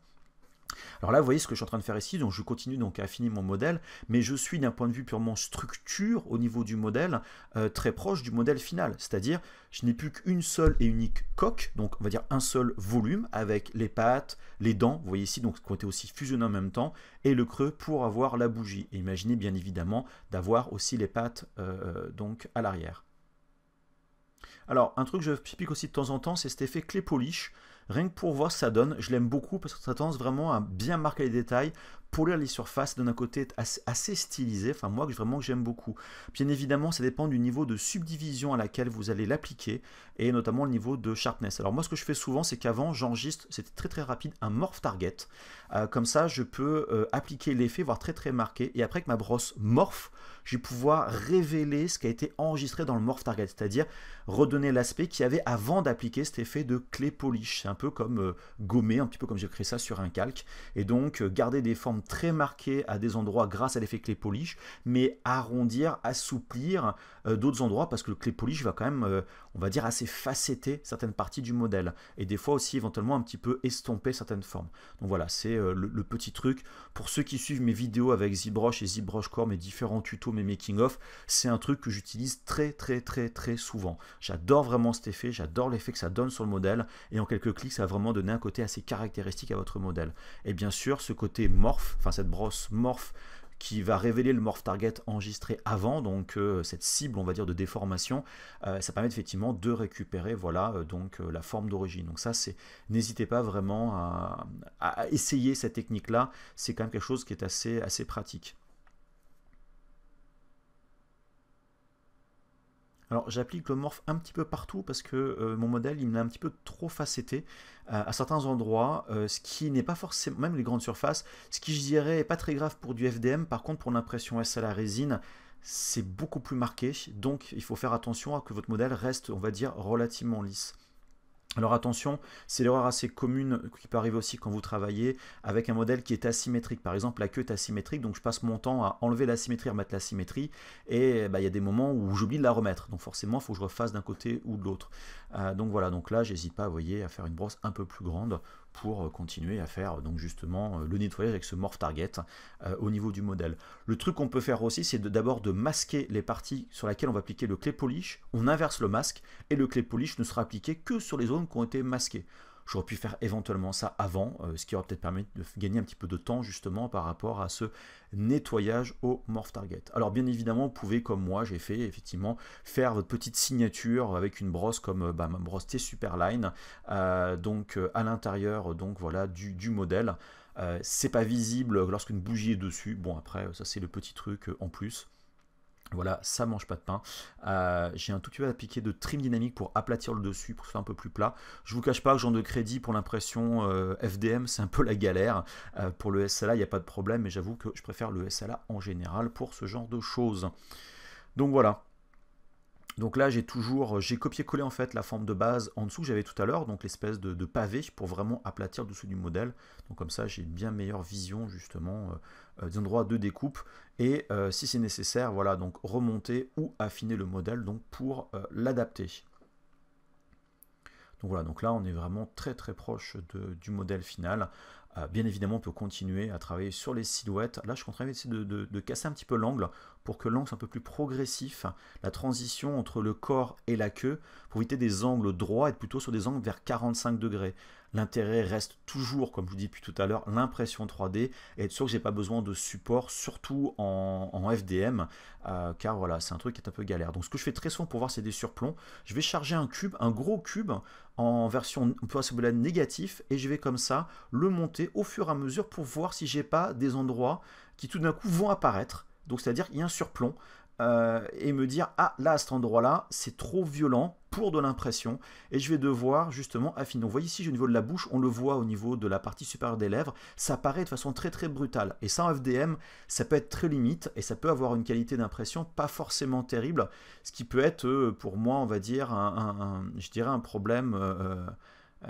Alors là, vous voyez ce que je suis en train de faire ici, donc je continue donc à affiner mon modèle, mais je suis d'un point de vue purement structure au niveau du modèle, très proche du modèle final, c'est-à-dire je n'ai plus qu'une seule et unique coque, donc on va dire un seul volume avec les pattes, les dents, vous voyez ici, donc qui ont été aussi fusionnés en même temps, et le creux pour avoir la bougie. Et imaginez bien évidemment d'avoir aussi les pattes donc à l'arrière. Alors, un truc que je pique aussi de temps en temps, c'est cet effet clé polish. Rien que pour voir ce que ça donne, je l'aime beaucoup parce que ça tendance vraiment à bien marquer les détails, polir les surfaces, ça donne un côté assez stylisé, enfin moi vraiment que j'aime beaucoup. Bien évidemment, ça dépend du niveau de subdivision à laquelle vous allez l'appliquer et notamment le niveau de sharpness. Alors moi ce que je fais souvent, c'est qu'avant j'enregistre, c'était très rapide, un morph target. Comme ça, je peux appliquer l'effet, voire très marqué, et après avec ma brosse morph, je vais pouvoir révéler ce qui a été enregistré dans le morph target, c'est-à-dire redonner l'aspect qu'il y avait avant d'appliquer cet effet de clé polish. C'est un peu comme gommer, un petit peu comme j'ai créé ça sur un calque, et donc garder des formes très marquées à des endroits grâce à l'effet clé polish, mais arrondir, assouplir d'autres endroits parce que le clé polish va quand même, on va dire, assez facetter certaines parties du modèle, et des fois aussi éventuellement un petit peu estomper certaines formes. Donc voilà, c'est le petit truc. Pour ceux qui suivent mes vidéos avec ZBrush et ZBrush Core, mes différents tutos, mes making-of, c'est un truc que j'utilise très souvent. J'adore vraiment cet effet, j'adore l'effet que ça donne sur le modèle, et en quelques clics, ça va vraiment donner un côté assez caractéristique à votre modèle. Et bien sûr, ce côté morph, enfin cette brosse morph, qui va révéler le morph target enregistré avant, donc cette cible on va dire de déformation, ça permet effectivement de récupérer voilà donc la forme d'origine. Donc ça c'est, n'hésitez pas vraiment à essayer cette technique là, c'est quand même quelque chose qui est assez pratique. Alors j'applique le morph un petit peu partout parce que mon modèle il me l'a un petit peu trop facetté à certains endroits, ce qui n'est pas forcément, même les grandes surfaces, ce qui je dirais est pas très grave pour du FDM, par contre pour l'impression S à la résine, c'est beaucoup plus marqué, donc il faut faire attention à que votre modèle reste, on va dire, relativement lisse. Alors attention, c'est l'erreur assez commune qui peut arriver aussi quand vous travaillez avec un modèle qui est asymétrique. Par exemple, la queue est asymétrique, donc je passe mon temps à enlever la symétrie, à remettre la symétrie, et il y a des moments où j'oublie de la remettre. Donc forcément, il faut que je refasse d'un côté ou de l'autre. Donc voilà, donc là, j'hésite pas, vous voyez, à faire une brosse un peu plus grande pour continuer à faire donc justement le nettoyage avec ce morph target au niveau du modèle. Le truc qu'on peut faire aussi, c'est d'abord de masquer les parties sur lesquelles on va appliquer le clé polish. On inverse le masque et le clé polish ne sera appliqué que sur les zones qui ont été masquées. J'aurais pu faire éventuellement ça avant, ce qui aurait peut-être permis de gagner un petit peu de temps justement par rapport à ce nettoyage au morph target. Alors bien évidemment, vous pouvez, comme moi j'ai fait, effectivement, faire votre petite signature avec une brosse comme ma brosse T-Superline, donc à l'intérieur donc voilà du modèle. C'est pas visible lorsqu'une bougie est dessus. Bon après, ça c'est le petit truc en plus. Voilà, ça mange pas de pain. J'ai un tout petit peu appliqué de trim dynamique pour aplatir le dessus, pour que ce soit un peu plus plat. Je vous cache pas que genre de crédit pour l'impression FDM, c'est un peu la galère. Pour le SLA, il n'y a pas de problème, mais j'avoue que je préfère le SLA en général pour ce genre de choses. Donc voilà. Donc là, j'ai copié-collé en fait la forme de base en dessous que j'avais tout à l'heure, donc l'espèce de pavé pour vraiment aplatir le dessous du modèle. Donc comme ça, j'ai une bien meilleure vision justement des endroits de découpe. Et si c'est nécessaire, voilà, donc remonter ou affiner le modèle donc pour l'adapter. Donc voilà, donc là on est vraiment très très proche du modèle final. Bien évidemment, on peut continuer à travailler sur les silhouettes. Là, je suis en train d'essayer de casser un petit peu l'angle pour que l'angle soit un peu plus progressif. La transition entre le corps et la queue, pour éviter des angles droits, être plutôt sur des angles vers 45 degrés. L'intérêt reste toujours, comme je vous dis depuis tout à l'heure, l'impression 3D et être sûr que je n'ai pas besoin de support, surtout en FDM, car voilà, c'est un truc qui est un peu galère. Donc ce que je fais très souvent pour voir si c'est des surplombs, je vais charger un cube, un gros cube, en version négatif, et je vais comme ça le monter au fur et à mesure pour voir si j'ai pas des endroits qui tout d'un coup vont apparaître. Donc c'est-à-dire qu'il y a un surplomb et me dire ah là à cet endroit-là c'est trop violent pour de l'impression et je vais devoir justement affiner. Donc vous voyez ici au niveau de la bouche, on le voit au niveau de la partie supérieure des lèvres, ça apparaît de façon très très brutale. Et ça en FDM, ça peut être très limite et ça peut avoir une qualité d'impression pas forcément terrible, ce qui peut être pour moi on va dire je dirais un problème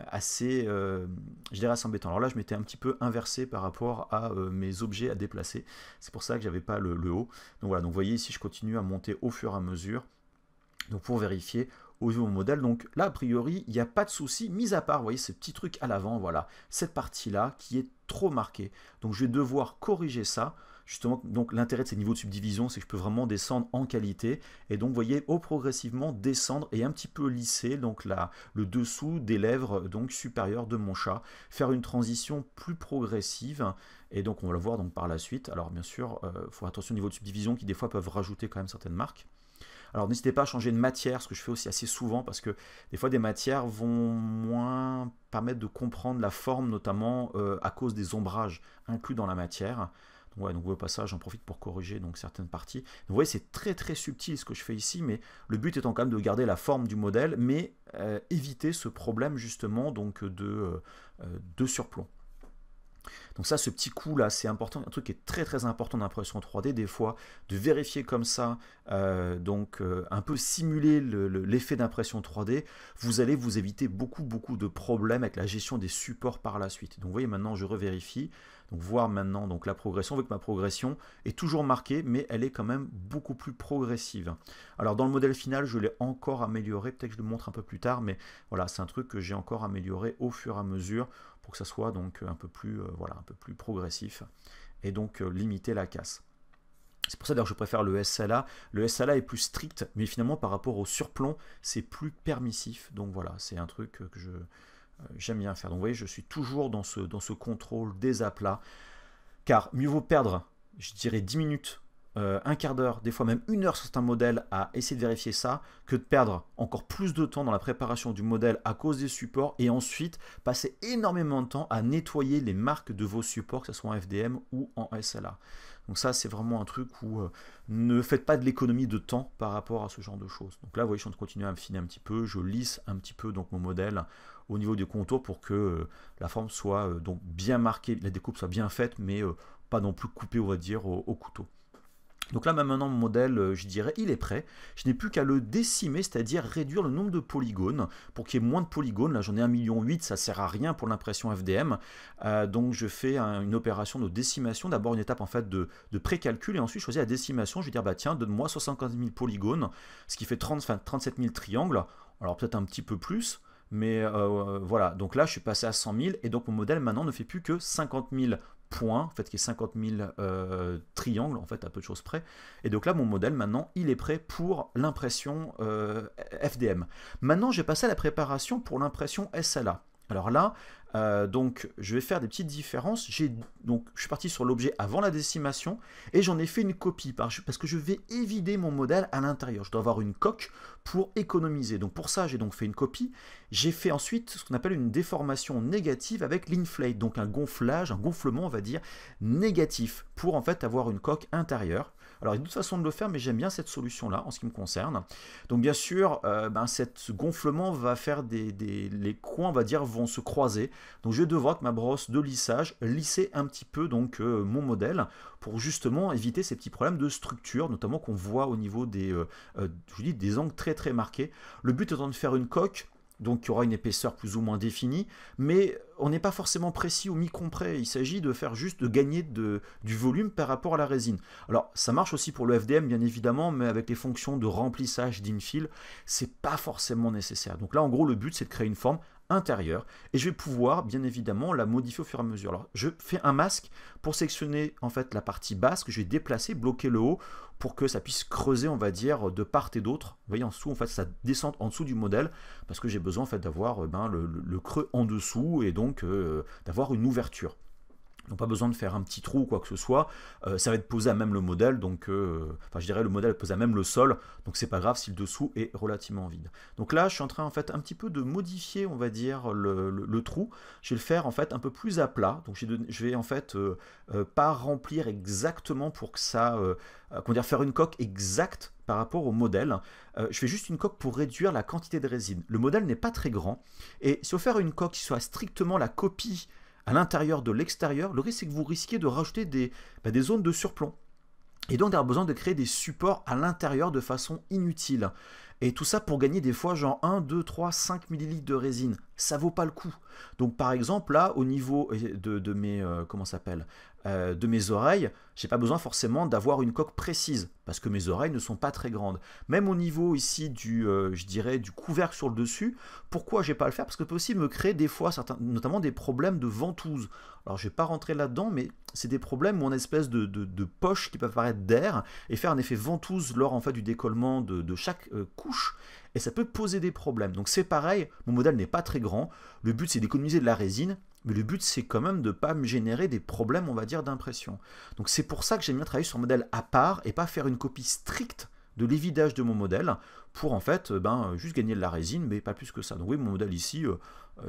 assez, je dirais assez embêtant. Alors là, je m'étais un petit peu inversé par rapport à mes objets à déplacer. C'est pour ça que j'avais pas le haut. Donc voilà, donc vous voyez ici, je continue à monter au fur et à mesure. Donc pour vérifier au niveau modèle. Donc là, a priori, il n'y a pas de souci, mis à part, vous voyez, ce petit truc à l'avant, voilà, cette partie-là qui est trop marquée. Donc je vais devoir corriger ça. Justement, donc l'intérêt de ces niveaux de subdivision, c'est que je peux vraiment descendre en qualité et donc vous voyez progressivement descendre et un petit peu lisser donc le dessous des lèvres donc supérieures de mon chat, faire une transition plus progressive et donc on va le voir donc par la suite. Alors bien sûr, il faut faire attention au niveau de subdivision qui des fois peuvent rajouter quand même certaines marques. Alors n'hésitez pas à changer de matière, ce que je fais aussi assez souvent parce que des fois des matières vont moins permettre de comprendre la forme notamment à cause des ombrages inclus dans la matière. Ouais, donc au passage, j'en profite pour corriger donc certaines parties. Donc, vous voyez, c'est très très subtil ce que je fais ici, mais le but étant quand même de garder la forme du modèle, mais éviter ce problème justement donc de surplomb. Donc ça, ce petit coup là, c'est important, un truc qui est très très important d'impression 3D, des fois, de vérifier comme ça, un peu simuler l'effet d'impression 3D, vous allez vous éviter beaucoup de problèmes avec la gestion des supports par la suite. Donc vous voyez, maintenant je revérifie, donc voir maintenant donc, la progression, avec ma progression est toujours marquée, mais elle est quand même beaucoup plus progressive. Alors dans le modèle final, je l'ai encore amélioré, peut-être que je le montre un peu plus tard, mais voilà, c'est un truc que j'ai encore amélioré au fur et à mesure, pour que ça soit donc un peu plus progressif et donc limiter la casse. C'est pour ça d'ailleurs que je préfère le SLA. Le SLA est plus strict, mais finalement par rapport au surplomb, c'est plus permissif. Donc voilà, c'est un truc que j'aime bien faire. Donc vous voyez, je suis toujours dans ce contrôle des aplats, car mieux vaut perdre, je dirais 10 minutes, un quart d'heure, des fois même une heure sur certains modèles à essayer de vérifier ça, que de perdre encore plus de temps dans la préparation du modèle à cause des supports et ensuite passer énormément de temps à nettoyer les marques de vos supports, que ce soit en FDM ou en SLA. Donc ça, c'est vraiment un truc où ne faites pas de l'économie de temps par rapport à ce genre de choses. Donc là, vous voyez, je suis en train de continuer à affiner un petit peu, je lisse un petit peu donc mon modèle au niveau du contour pour que la forme soit donc bien marquée, la découpe soit bien faite, mais pas non plus coupée, on va dire, au couteau. Donc là maintenant mon modèle, je dirais, il est prêt. Je n'ai plus qu'à le décimer, c'est-à-dire réduire le nombre de polygones pour qu'il y ait moins de polygones. Là j'en ai 1,8 million, ça ne sert à rien pour l'impression FDM. Donc je fais une opération de décimation, d'abord une étape en fait de pré-calcul et ensuite je choisis la décimation. Je vais dire bah tiens, donne-moi 75 000 polygones, ce qui fait 37 000 triangles. Alors peut-être un petit peu plus. Mais voilà, donc là je suis passé à 100 000 et donc mon modèle maintenant ne fait plus que 50 000 points, en fait qui est 50 000 triangles, en fait à peu de choses près. Et donc là mon modèle maintenant il est prêt pour l'impression FDM. Maintenant j'ai passé à la préparation pour l'impression SLA. Alors là, Donc je vais faire des petites différences. Donc je suis parti sur l'objet avant la décimation et j'en ai fait une copie parce que je vais évider mon modèle à l'intérieur. Je dois avoir une coque pour économiser. Donc pour ça j'ai donc fait une copie. J'ai fait ensuite ce qu'on appelle une déformation négative avec l'inflate, donc un gonflage, un gonflement on va dire négatif pour en fait avoir une coque intérieure. Alors il y a d'autres façons de le faire, mais j'aime bien cette solution-là en ce qui me concerne. Donc bien sûr, ce gonflement va faire les coins, on va dire, vont se croiser. Donc je vais devoir, avec ma brosse de lissage, lisser un petit peu donc mon modèle pour justement éviter ces petits problèmes de structure, notamment qu'on voit au niveau des angles très très marqués. Le but étant de faire une coque donc il y aura une épaisseur plus ou moins définie, mais on n'est pas forcément précis au mi-comprès, il s'agit de faire juste de gagner du volume par rapport à la résine. Alors ça marche aussi pour le FDM bien évidemment, mais avec les fonctions de remplissage d'infill, c'est pas forcément nécessaire. Donc là en gros le but c'est de créer une forme intérieure et je vais pouvoir bien évidemment la modifier au fur et à mesure. Alors je fais un masque pour sectionner en fait la partie basse que je vais déplacer, bloquer le haut pour que ça puisse creuser on va dire de part et d'autre. Vous voyez en dessous en fait ça descend en dessous du modèle parce que j'ai besoin en fait d'avoir le creux en dessous et donc d'avoir une ouverture. Donc pas besoin de faire un petit trou ou quoi que ce soit, ça va être posé à même le modèle, donc enfin je dirais le modèle est posé à même le sol, donc c'est pas grave si le dessous est relativement vide. Donc là je suis en train en fait un petit peu de modifier on va dire le trou, je vais le faire en fait un peu plus à plat, donc je vais en fait pas remplir exactement pour que ça, comment dire, faire une coque exacte par rapport au modèle, je fais juste une coque pour réduire la quantité de résine. Le modèle n'est pas très grand, et si on veut faire une coque qui soit strictement la copie à l'intérieur de l'extérieur, le risque c'est que vous risquez de rajouter des zones de surplomb. Et donc d'avoir besoin de créer des supports à l'intérieur de façon inutile. Et tout ça pour gagner des fois genre 1, 2, 3, 5 ml de résine. Ça vaut pas le coup. Donc par exemple là au niveau de mes de mes oreilles, j'ai pas besoin forcément d'avoir une coque précise parce que mes oreilles ne sont pas très grandes. Même au niveau ici je dirais du couvercle sur le dessus, pourquoi je vais pas le faire? Parce que ça peut aussi me créer des fois notamment des problèmes de ventouse. Alors je vais pas rentrer là-dedans, mais c'est des problèmes où on a une espèce de poche qui peut apparaître d'air et faire un effet ventouse lors en fait du décollement de chaque couche. Et ça peut poser des problèmes. Donc c'est pareil, mon modèle n'est pas très grand. Le but c'est d'économiser de la résine, mais le but c'est quand même de ne pas me générer des problèmes, on va dire, d'impression. Donc c'est pour ça que j'aime bien travailler sur un modèle à part et pas faire une copie stricte de l'évidage de mon modèle pour en fait juste gagner de la résine, mais pas plus que ça. Donc oui, mon modèle ici,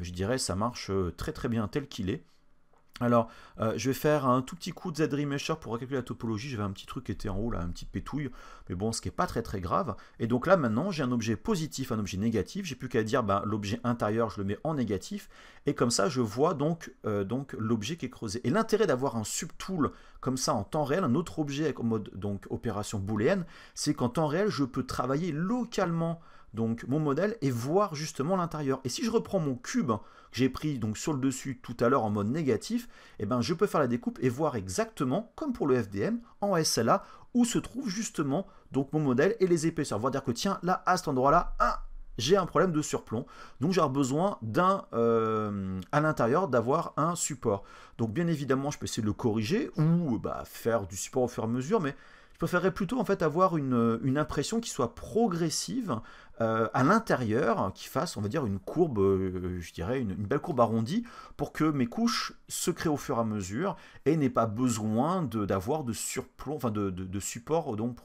je dirais, ça marche très très bien tel qu'il est. Alors, je vais faire un tout petit coup de Z-Remesher pour recalculer la topologie. J'avais un petit truc qui était en haut, là, une petite pétouille, mais bon, ce qui n'est pas très très grave. Et donc là, maintenant, j'ai un objet positif, un objet négatif. J'ai plus qu'à dire, l'objet intérieur, je le mets en négatif. Et comme ça, je vois donc l'objet qui est creusé. Et l'intérêt d'avoir un subtool comme ça en temps réel, un autre objet avec en mode donc, opération booléenne, c'est qu'en temps réel, je peux travailler localement donc mon modèle et voir justement l'intérieur. Et si je reprends mon cube que j'ai pris donc sur le dessus tout à l'heure en mode négatif, je peux faire la découpe et voir exactement, comme pour le FDM, en SLA, où se trouve justement donc mon modèle et les épaisseurs. On va dire que tiens, là, à cet endroit-là, j'ai un problème de surplomb, donc j'aurai besoin à l'intérieur d'avoir un support. Donc bien évidemment, je peux essayer de le corriger ou faire du support au fur et à mesure, mais je préférerais plutôt en fait avoir une impression qui soit progressive à l'intérieur, qui fasse on va dire une courbe, je dirais une belle courbe arrondie pour que mes couches se créent au fur et à mesure et n'aient pas besoin d'avoir de surplomb, enfin de support donc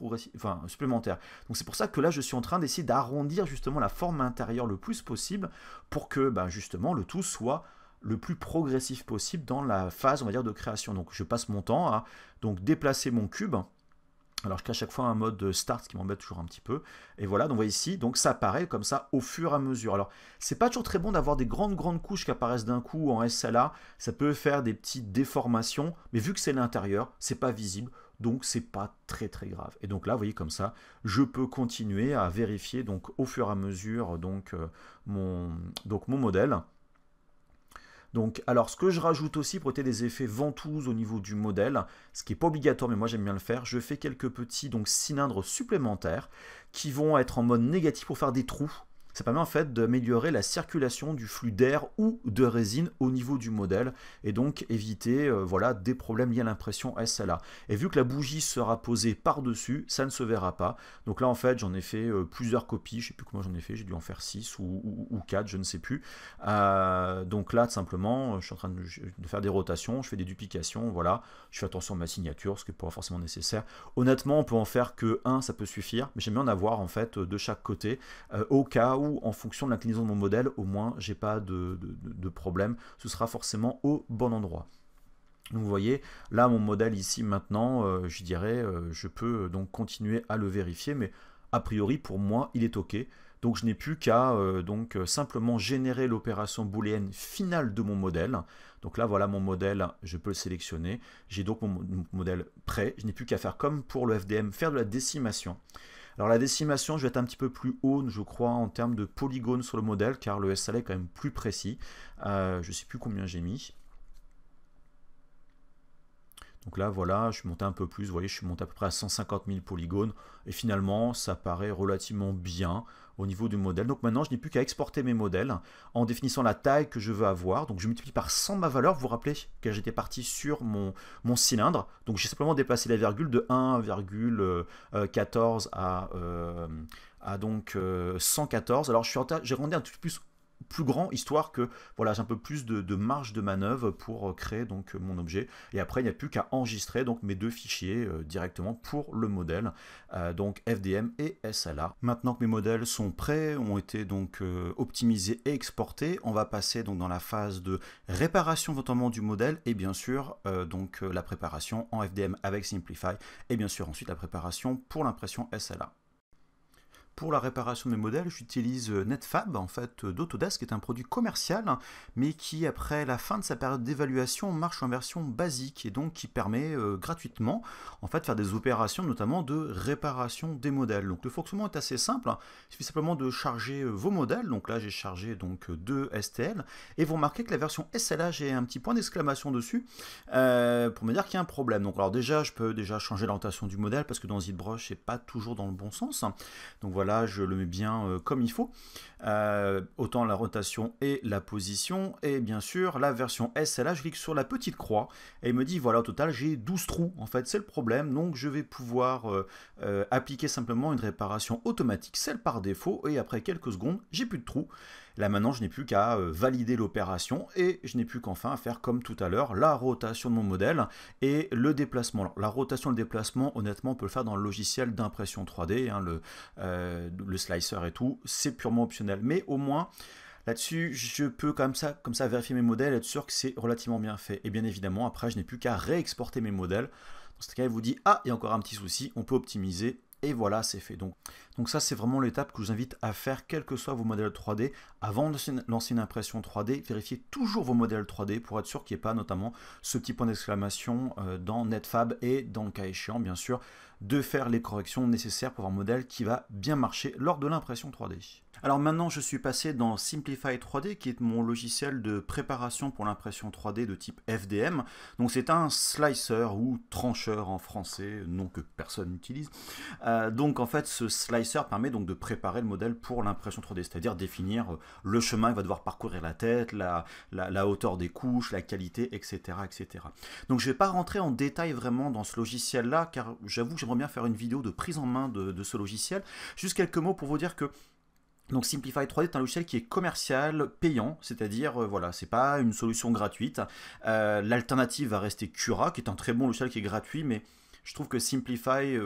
supplémentaire. Donc c'est pour ça que là je suis en train d'essayer d'arrondir justement la forme intérieure le plus possible pour que justement le tout soit le plus progressif possible dans la phase on va dire de création. Donc je passe mon temps à donc déplacer mon cube. Alors je crée à chaque fois un mode start, ce qui m'embête toujours un petit peu. Et voilà, donc vous voyez ici, donc ça apparaît comme ça au fur et à mesure. Alors c'est pas toujours très bon d'avoir des grandes couches qui apparaissent d'un coup en SLA. Ça peut faire des petites déformations, mais vu que c'est l'intérieur, c'est pas visible. Donc c'est pas très très grave. Et donc là, vous voyez comme ça, je peux continuer à vérifier donc au fur et à mesure donc mon modèle. Donc, alors, ce que je rajoute aussi pour éviter des effets ventouses au niveau du modèle, ce qui n'est pas obligatoire, mais moi j'aime bien le faire, je fais quelques petits cylindres supplémentaires qui vont être en mode négatif pour faire des trous. Ça permet en fait d'améliorer la circulation du flux d'air ou de résine au niveau du modèle et donc éviter voilà, des problèmes liés à l'impression SLA. Et vu que la bougie sera posée par-dessus, ça ne se verra pas. Donc là en fait j'en ai fait plusieurs copies, je ne sais plus comment j'en ai fait, j'ai dû en faire 6 ou 4, je ne sais plus. Donc là tout simplement je suis en train de faire des rotations, je fais des duplications, voilà. Je fais attention à ma signature, ce qui n'est pas forcément nécessaire. Honnêtement on peut en faire que un, ça peut suffire, mais j'aime bien en avoir en fait de chaque côté au cas où en fonction de l'inclinaison de mon modèle, au moins j'ai pas de problème, ce sera forcément au bon endroit. Donc vous voyez, là mon modèle ici maintenant, je dirais, je peux donc continuer à le vérifier, mais a priori pour moi il est OK. Donc je n'ai plus qu'à donc simplement générer l'opération booléenne finale de mon modèle. Donc là voilà mon modèle, je peux le sélectionner. J'ai donc mon modèle prêt. Je n'ai plus qu'à faire comme pour le FDM, faire de la décimation. Alors la décimation, je vais être un petit peu plus haut, je crois, en termes de polygones sur le modèle, car le SLA est quand même plus précis. Je ne sais plus combien j'ai mis. Donc là, voilà, je suis monté un peu plus, vous voyez, je suis monté à peu près à 150 000 polygones, et finalement, ça paraît relativement bien au niveau du modèle. Donc maintenant, je n'ai plus qu'à exporter mes modèles en définissant la taille que je veux avoir. Donc je multiplie par 100 ma valeur. Vous vous rappelez que j'étais parti sur mon cylindre. Donc j'ai simplement déplacé la virgule de 1,14 à donc 114. Alors j'ai rendu un tout plus grand, histoire que voilà, j'ai un peu plus de marge de manœuvre pour créer donc mon objet. Et après, il n'y a plus qu'à enregistrer donc mes deux fichiers directement pour le modèle, donc FDM et SLA. Maintenant que mes modèles sont prêts, ont été donc optimisés et exportés, on va passer donc dans la phase de réparation éventuellement du modèle et bien sûr donc la préparation en FDM avec Simplify et bien sûr ensuite la préparation pour l'impression SLA. Pour la réparation de mes modèles, j'utilise Netfab en fait d'Autodesk, qui est un produit commercial, mais qui après la fin de sa période d'évaluation marche en version basique et donc qui permet gratuitement en fait de faire des opérations notamment de réparation des modèles. Donc le fonctionnement est assez simple, il suffit simplement de charger vos modèles. Donc là j'ai chargé donc 2 STL et vous remarquez que la version SLA j'ai un petit point d'exclamation dessus pour me dire qu'il y a un problème. Donc alors déjà je peux changer l'orientation du modèle parce que dans ZBrush c'est pas toujours dans le bon sens. Donc voilà, je le mets bien comme il faut. Autant la rotation et la position. Et bien sûr, la version SLA, je clique sur la petite croix et il me dit, voilà, au total, j'ai 12 trous. En fait, c'est le problème. Donc, je vais pouvoir appliquer simplement une réparation automatique, celle par défaut. Et après quelques secondes, j'ai plus de trous. Là maintenant, je n'ai plus qu'à valider l'opération et je n'ai plus qu'enfin à faire comme tout à l'heure, la rotation de mon modèle et le déplacement. Alors, la rotation et le déplacement, honnêtement, on peut le faire dans le logiciel d'impression 3D, hein, le slicer et tout, c'est purement optionnel. Mais au moins, là-dessus, je peux comme ça vérifier mes modèles, être sûr que c'est relativement bien fait. Et bien évidemment, après, je n'ai plus qu'à réexporter mes modèles. Dans ce cas, il vous dit, ah, il y a encore un petit souci, on peut optimiser. Et voilà, c'est fait. Donc ça, c'est vraiment l'étape que je vous invite à faire, quels que soient vos modèles 3D. Avant de lancer une impression 3D, vérifiez toujours vos modèles 3D pour être sûr qu'il n'y ait pas notamment ce petit point d'exclamation dans Netfab et dans le cas échéant, bien sûr, de faire les corrections nécessaires pour avoir un modèle qui va bien marcher lors de l'impression 3D. Alors maintenant, je suis passé dans Simplify 3D, qui est mon logiciel de préparation pour l'impression 3D de type FDM. Donc c'est un slicer ou trancheur en français, nom que personne n'utilise. Donc en fait, ce slicer permet donc de préparer le modèle pour l'impression 3D, c'est-à-dire définir le chemin qu'il va devoir parcourir la tête, la hauteur des couches, la qualité, etc., etc. Donc je ne vais pas rentrer en détail vraiment dans ce logiciel-là, car j'avoue que j'aimerais bien faire une vidéo de prise en main de ce logiciel. Juste quelques mots pour vous dire que donc Simplify 3D est un logiciel qui est commercial, payant, c'est-à-dire voilà, c'est pas une solution gratuite. L'alternative va rester Cura, qui est un très bon logiciel qui est gratuit, mais je trouve que Simplify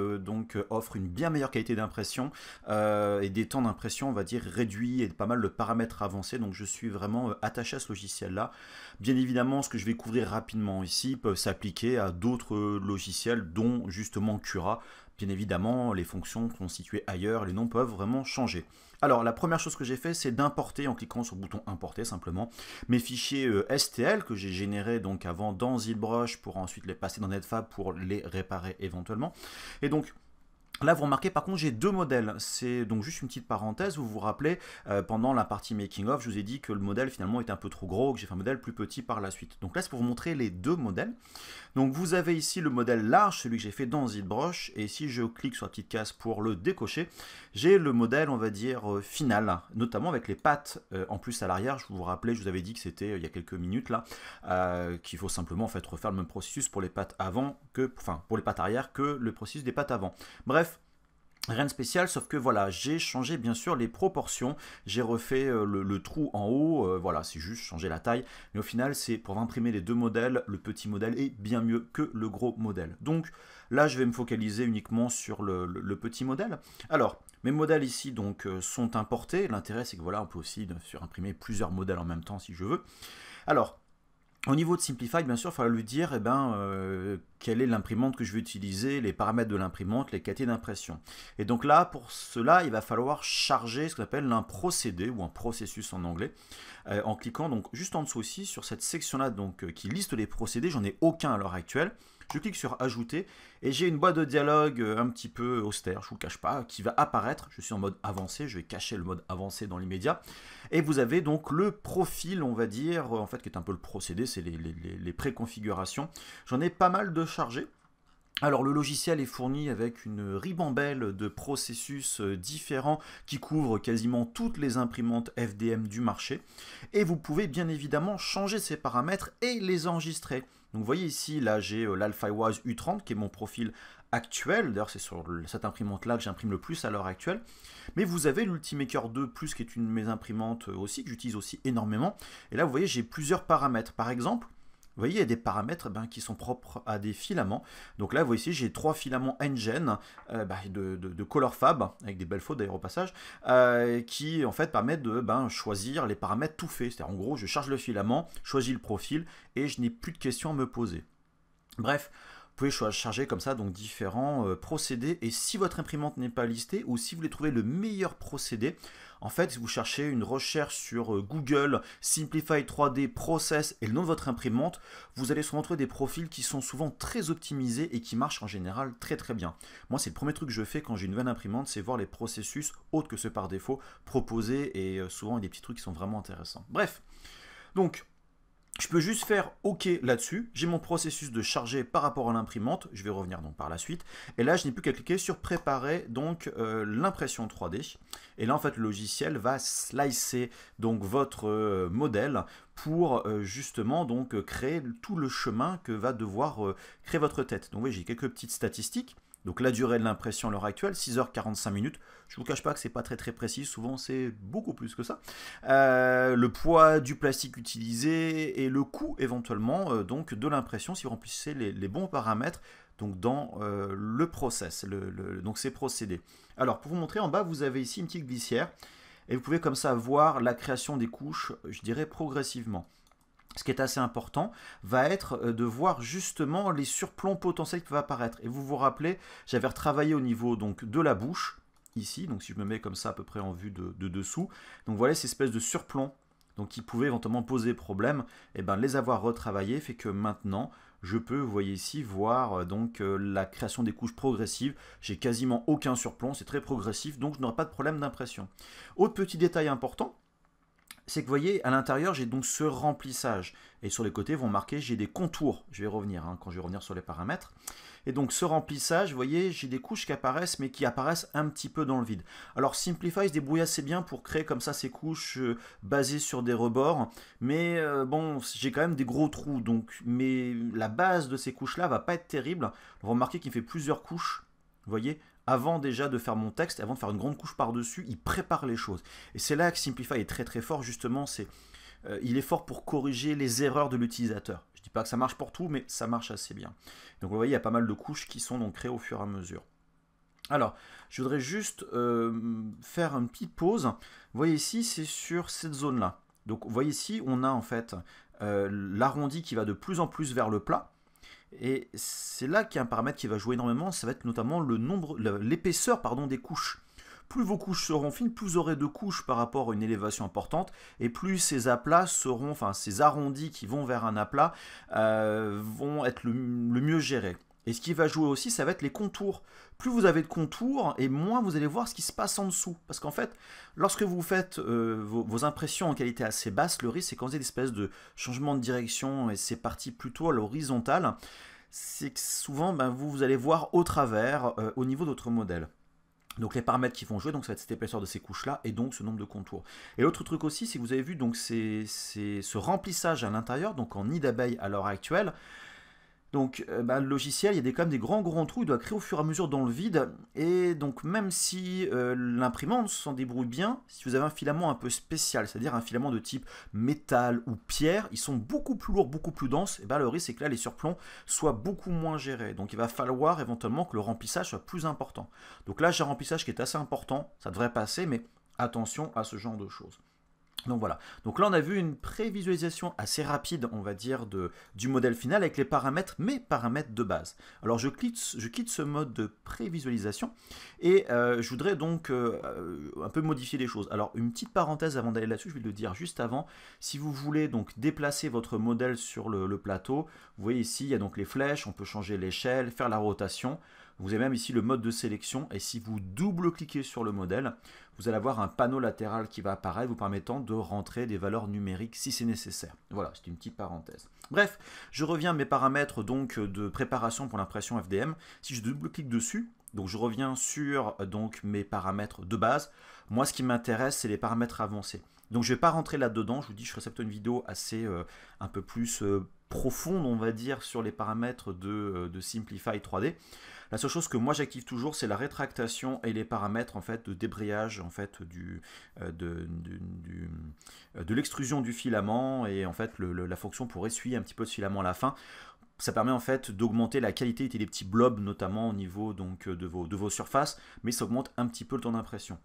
offre une bien meilleure qualité d'impression et des temps d'impression, on va dire, réduits et pas mal de paramètres avancés. Donc je suis vraiment attaché à ce logiciel-là. Bien évidemment, ce que je vais couvrir rapidement ici peut s'appliquer à d'autres logiciels, dont justement Cura. Bien évidemment, les fonctions sont situées ailleurs, les noms peuvent vraiment changer. Alors, la première chose que j'ai fait, c'est d'importer, en cliquant sur le bouton importer simplement, mes fichiers STL que j'ai générés donc avant dans ZBrush pour ensuite les passer dans Netfab pour les réparer éventuellement. Et donc, Là, vous remarquez par contre, j'ai deux modèles. C'est donc juste une petite parenthèse. Vous vous rappelez, pendant la partie making of, je vous ai dit que le modèle finalement était un peu trop gros, que j'ai fait un modèle plus petit par la suite. Donc là, c'est pour vous montrer les deux modèles. Donc vous avez ici le modèle large, celui que j'ai fait dans ZBrush. Et si je clique sur la petite case pour le décocher, j'ai le modèle, on va dire, final, notamment avec les pattes en plus à l'arrière. Je vous rappelais, je vous avais dit que c'était il y a quelques minutes là, qu'il faut simplement en fait refaire le même processus pour les pattes avant que, enfin pour les pattes arrière que le processus des pattes avant. Bref. Rien de spécial, sauf que voilà, j'ai changé bien sûr les proportions, j'ai refait le trou en haut, voilà, c'est juste changer la taille, mais au final, c'est pour imprimer les deux modèles, le petit modèle est bien mieux que le gros modèle. Donc là, je vais me focaliser uniquement sur le petit modèle. Alors, mes modèles ici donc sont importés, l'intérêt c'est que voilà, on peut aussi imprimer plusieurs modèles en même temps si je veux. Alors, au niveau de Simplify, bien sûr, il faudra lui dire quelle est l'imprimante que je vais utiliser, les paramètres de l'imprimante, les qualités d'impression. Et donc là, pour cela, il va falloir charger ce qu'on appelle un procédé ou un processus en anglais, en cliquant donc juste en dessous ici sur cette section-là qui liste les procédés. J'en ai aucun à l'heure actuelle. Je clique sur ajouter et j'ai une boîte de dialogue un petit peu austère, je ne vous le cache pas, qui va apparaître. Je suis en mode avancé, je vais cacher le mode avancé dans l'immédiat. Et vous avez donc le profil, on va dire, en fait qui est un peu le procédé, c'est les préconfigurations. J'en ai pas mal de chargés. Alors le logiciel est fourni avec une ribambelle de processus différents qui couvrent quasiment toutes les imprimantes FDM du marché. Et vous pouvez bien évidemment changer ces paramètres et les enregistrer. Donc vous voyez ici, là j'ai l'Alphawise U30 qui est mon profil actuel. D'ailleurs c'est sur cette imprimante là que j'imprime le plus à l'heure actuelle. Mais vous avez l'Ultimaker 2 Plus qui est une de mes imprimantes aussi, que j'utilise aussi énormément. Et là vous voyez j'ai plusieurs paramètres. Par exemple, vous voyez, il y a des paramètres qui sont propres à des filaments. Donc là, vous voyez ici, j'ai 3 filaments N-Gen de ColorFab, avec des belles fautes d'ailleurs au passage, qui en fait permettent de choisir les paramètres tout faits. C'est-à-dire en gros, je charge le filament, choisis le profil, et je n'ai plus de questions à me poser. Bref, vous pouvez charger comme ça donc différents procédés, et si votre imprimante n'est pas listée, ou si vous voulez trouver le meilleur procédé, en fait, si vous cherchez une recherche sur Google, Simplify 3D Process et le nom de votre imprimante, vous allez souvent trouver des profils qui sont souvent très optimisés et qui marchent en général très très bien. Moi, c'est le premier truc que je fais quand j'ai une nouvelle imprimante, c'est voir les processus autres que ceux par défaut proposés, et souvent il y a des petits trucs qui sont vraiment intéressants. Bref, donc je peux juste faire OK là-dessus. J'ai mon processus de charger par rapport à l'imprimante. Je vais revenir donc par la suite. Et là, je n'ai plus qu'à cliquer sur préparer donc l'impression 3D. Et là, en fait, le logiciel va slicer donc votre modèle pour justement donc créer tout le chemin que va devoir créer votre tête. Donc oui, j'ai quelques petites statistiques. Donc la durée de l'impression à l'heure actuelle, 6h45 minutes. Je ne vous cache pas que c'est pas très précis, souvent c'est beaucoup plus que ça. Le poids du plastique utilisé et le coût éventuellement donc de l'impression si vous remplissez les bons paramètres donc dans le process, donc ces procédés. Alors pour vous montrer, en bas vous avez ici une petite glissière et vous pouvez comme ça voir la création des couches, je dirais progressivement. Ce qui est assez important va être de voir justement les surplombs potentiels qui peuvent apparaître. Et vous vous rappelez, j'avais retravaillé au niveau donc de la bouche, ici, donc si je me mets comme ça à peu près en vue de dessous, donc voilà ces espèces de surplombs donc qui pouvaient éventuellement poser problème, et bien les avoir retravaillés fait que maintenant je peux, vous voyez ici, voir donc la création des couches progressives. J'ai quasiment aucun surplomb, c'est très progressif, donc je n'aurai pas de problème d'impression. Autre petit détail important, c'est que vous voyez, à l'intérieur, j'ai donc ce remplissage. Et sur les côtés, vont marquer, j'ai des contours. Je vais revenir, quand je vais revenir sur les paramètres. Et donc, ce remplissage, vous voyez, j'ai des couches qui apparaissent, mais qui apparaissent un petit peu dans le vide. Alors, Simplify se débrouille assez bien pour créer comme ça ces couches basées sur des rebords. Mais bon, j'ai quand même des gros trous. Donc, mais la base de ces couches-là va pas être terrible. Vous remarquez qu'il fait plusieurs couches, vous voyez, avant déjà de faire mon texte, avant de faire une grande couche par-dessus, il prépare les choses. Et c'est là que Simplify est très très fort, justement, il est fort pour corriger les erreurs de l'utilisateur. Je ne dis pas que ça marche pour tout, mais ça marche assez bien. Donc vous voyez, il y a pas mal de couches qui sont donc créées au fur et à mesure. Alors, je voudrais juste faire une petite pause. Vous voyez ici, c'est sur cette zone-là. Donc vous voyez ici, on a en fait l'arrondi qui va de plus en plus vers le plat. Et c'est là qu'il y a un paramètre qui va jouer énormément, ça va être notamment l'épaisseur des couches. Plus vos couches seront fines, plus vous aurez de couches par rapport à une élévation importante, et plus ces aplats seront, enfin ces arrondis qui vont vers un aplat, vont être le mieux gérés. Et ce qui va jouer aussi, ça va être les contours. Plus vous avez de contours, et moins vous allez voir ce qui se passe en dessous. Parce qu'en fait, lorsque vous faites vos impressions en qualité assez basse, le risque c'est quand vous avez des espèces de changements de direction et c'est parti plutôt à l'horizontale, c'est que souvent vous allez voir au travers au niveau de votre modèle. Donc les paramètres qui vont jouer, donc ça va être cette épaisseur de ces couches-là et donc ce nombre de contours. Et l'autre truc aussi, c'est que vous avez vu donc ce remplissage à l'intérieur, donc en nid d'abeille à l'heure actuelle. Donc le logiciel, il y a quand même des grands trous, il doit créer au fur et à mesure dans le vide. Et donc même si l'imprimante s'en débrouille bien, si vous avez un filament un peu spécial, c'est-à-dire un filament de type métal ou pierre, ils sont beaucoup plus lourds, beaucoup plus denses, et le risque c'est que là les surplombs soient beaucoup moins gérés. Donc il va falloir éventuellement que le remplissage soit plus important. Donc là j'ai un remplissage qui est assez important, ça devrait passer, mais attention à ce genre de choses. Donc voilà, donc là on a vu une prévisualisation assez rapide, on va dire, du modèle final avec les paramètres, mes paramètres de base. Alors je quitte ce mode de prévisualisation et je voudrais donc un peu modifier les choses. Alors une petite parenthèse avant d'aller là-dessus, je vais le dire juste avant, si vous voulez donc déplacer votre modèle sur le plateau, vous voyez ici il y a donc les flèches, on peut changer l'échelle, faire la rotation. Vous avez même ici le mode de sélection et si vous double-cliquez sur le modèle, vous allez avoir un panneau latéral qui va apparaître vous permettant de rentrer des valeurs numériques si c'est nécessaire. Voilà, c'est une petite parenthèse. Bref, je reviens à mes paramètres donc de préparation pour l'impression FDM. Si je double-clique dessus, donc je reviens sur donc mes paramètres de base. Moi, ce qui m'intéresse, c'est les paramètres avancés. Donc je ne vais pas rentrer là-dedans, je vous dis, je ferai peut-être une vidéo assez un peu plus profonde, on va dire, sur les paramètres de Simplify 3D. La seule chose que moi j'active toujours, c'est la rétractation et les paramètres en fait de débrayage en fait de l'extrusion du filament et en fait la fonction pour essuyer un petit peu de filament à la fin. Ça permet en fait d'augmenter la qualité des petits blobs, notamment au niveau donc de vos surfaces, mais ça augmente un petit peu le temps d'impression.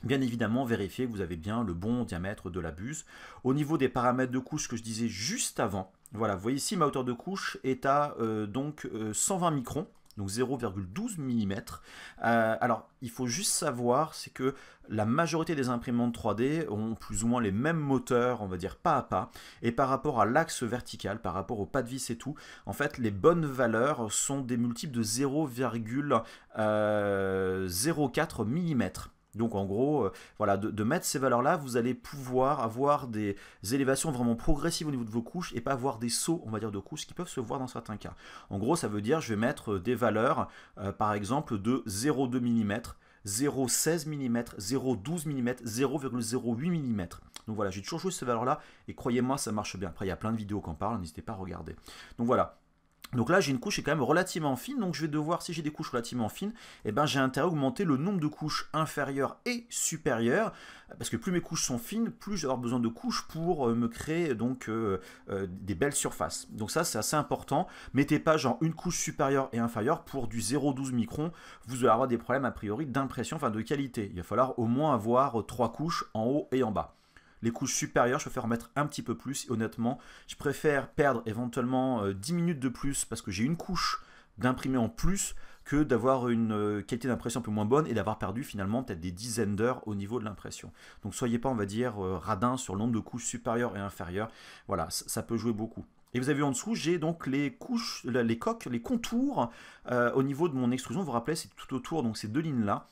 Bien évidemment, vérifiez que vous avez bien le bon diamètre de la buse. Au niveau des paramètres de couche que je disais juste avant, voilà, vous voyez ici ma hauteur de couche est à donc 120 microns. Donc 0,12 mm. Alors, il faut juste savoir, c'est que la majorité des imprimantes 3D ont plus ou moins les mêmes moteurs, on va dire pas à pas, et par rapport à l'axe vertical, par rapport au pas de vis et tout, en fait, les bonnes valeurs sont des multiples de 0,04 mm. Donc en gros, voilà, de mettre ces valeurs-là, vous allez pouvoir avoir des élévations vraiment progressives au niveau de vos couches et pas avoir des sauts, on va dire, de couches qui peuvent se voir dans certains cas. En gros, ça veut dire je vais mettre des valeurs, par exemple, de 0,2 mm, 0,16 mm, 0,12 mm, 0,08 mm. Donc voilà, j'ai toujours joué ces valeurs-là et croyez-moi, ça marche bien. Après, il y a plein de vidéos qui en parlent, n'hésitez pas à regarder. Donc voilà. Donc là j'ai une couche qui est quand même relativement fine, donc je vais devoir, si j'ai des couches relativement fines, j'ai intérêt à augmenter le nombre de couches inférieures et supérieures, parce que plus mes couches sont fines, plus je vais avoir besoin de couches pour me créer donc des belles surfaces. Donc ça c'est assez important, mettez pas genre une couche supérieure et inférieure pour du 0,12 microns, vous allez avoir des problèmes a priori d'impression, enfin de qualité. Il va falloir au moins avoir 3 couches en haut et en bas. Les couches supérieures, je préfère en mettre un petit peu plus. Et honnêtement, je préfère perdre éventuellement 10 minutes de plus parce que j'ai une couche d'imprimé en plus que d'avoir une qualité d'impression un peu moins bonne et d'avoir perdu finalement peut-être des dizaines d'heures au niveau de l'impression. Donc soyez pas, on va dire, radin sur le nombre de couches supérieures et inférieures. Voilà, ça peut jouer beaucoup. Et vous avez vu en dessous, j'ai donc les couches, les coques, les contours au niveau de mon extrusion. Vous vous rappelez, c'est tout autour, donc ces deux lignes-là.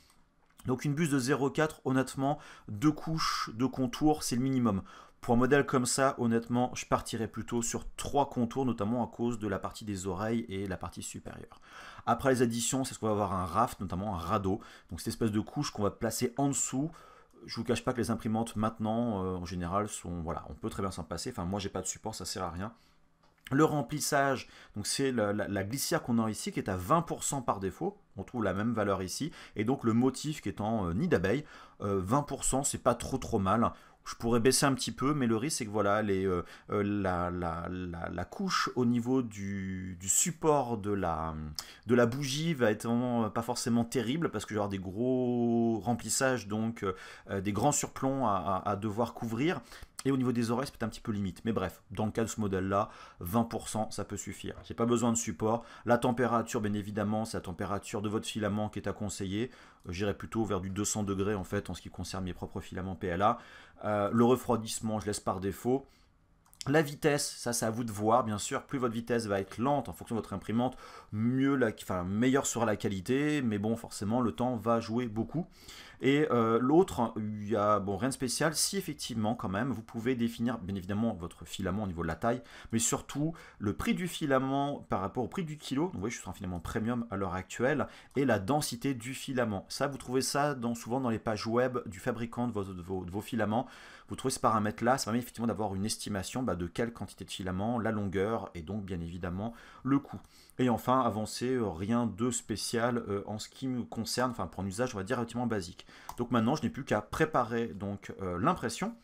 Donc une buse de 0,4, honnêtement, 2 couches de contours, c'est le minimum. Pour un modèle comme ça, honnêtement, je partirais plutôt sur 3 contours, notamment à cause de la partie des oreilles et la partie supérieure. Après les additions, c'est ce qu'on va avoir un raft, notamment un radeau. Donc cette espèce de couche qu'on va placer en dessous. Je vous cache pas que les imprimantes maintenant, en général, sont, voilà, on peut très bien s'en passer. Enfin, moi, j'ai pas de support, ça sert à rien. Le remplissage, donc c'est la glissière qu'on a ici qui est à 20% par défaut, on trouve la même valeur ici, et donc le motif qui est en nid d'abeille, 20% c'est pas trop mal. Je pourrais baisser un petit peu, mais le risque c'est que voilà, la couche au niveau du support de la bougie va être vraiment pas forcément terrible parce que je vais avoir des gros remplissages, donc des grands surplombs à devoir couvrir. Et au niveau des oreilles, c'est peut-être un petit peu limite. Mais bref, dans le cas de ce modèle-là, 20%, ça peut suffire. J'ai pas besoin de support. La température, bien évidemment, c'est la température de votre filament qui est à conseiller. J'irai plutôt vers du 200 degrés, en fait, en ce qui concerne mes propres filaments PLA. Le refroidissement, je laisse par défaut. La vitesse, ça c'est à vous de voir, bien sûr, plus votre vitesse va être lente en fonction de votre imprimante, mieux meilleure sera la qualité, mais bon, forcément, le temps va jouer beaucoup. Et l'autre, il y a bon, rien de spécial, si effectivement, quand même, vous pouvez définir, bien évidemment, votre filament au niveau de la taille, mais surtout le prix du filament par rapport au prix du kilo, donc vous voyez, je suis sur un filament premium à l'heure actuelle, et la densité du filament. Ça, vous trouvez ça souvent dans les pages web du fabricant de vos filaments. Vous trouvez ce paramètre-là, ça permet effectivement d'avoir une estimation de quelle quantité de filament, la longueur et donc bien évidemment le coût. Et enfin, avancer, rien de spécial en ce qui me concerne, enfin pour un usage on va dire relativement basique. Donc maintenant je n'ai plus qu'à préparer donc l'impression.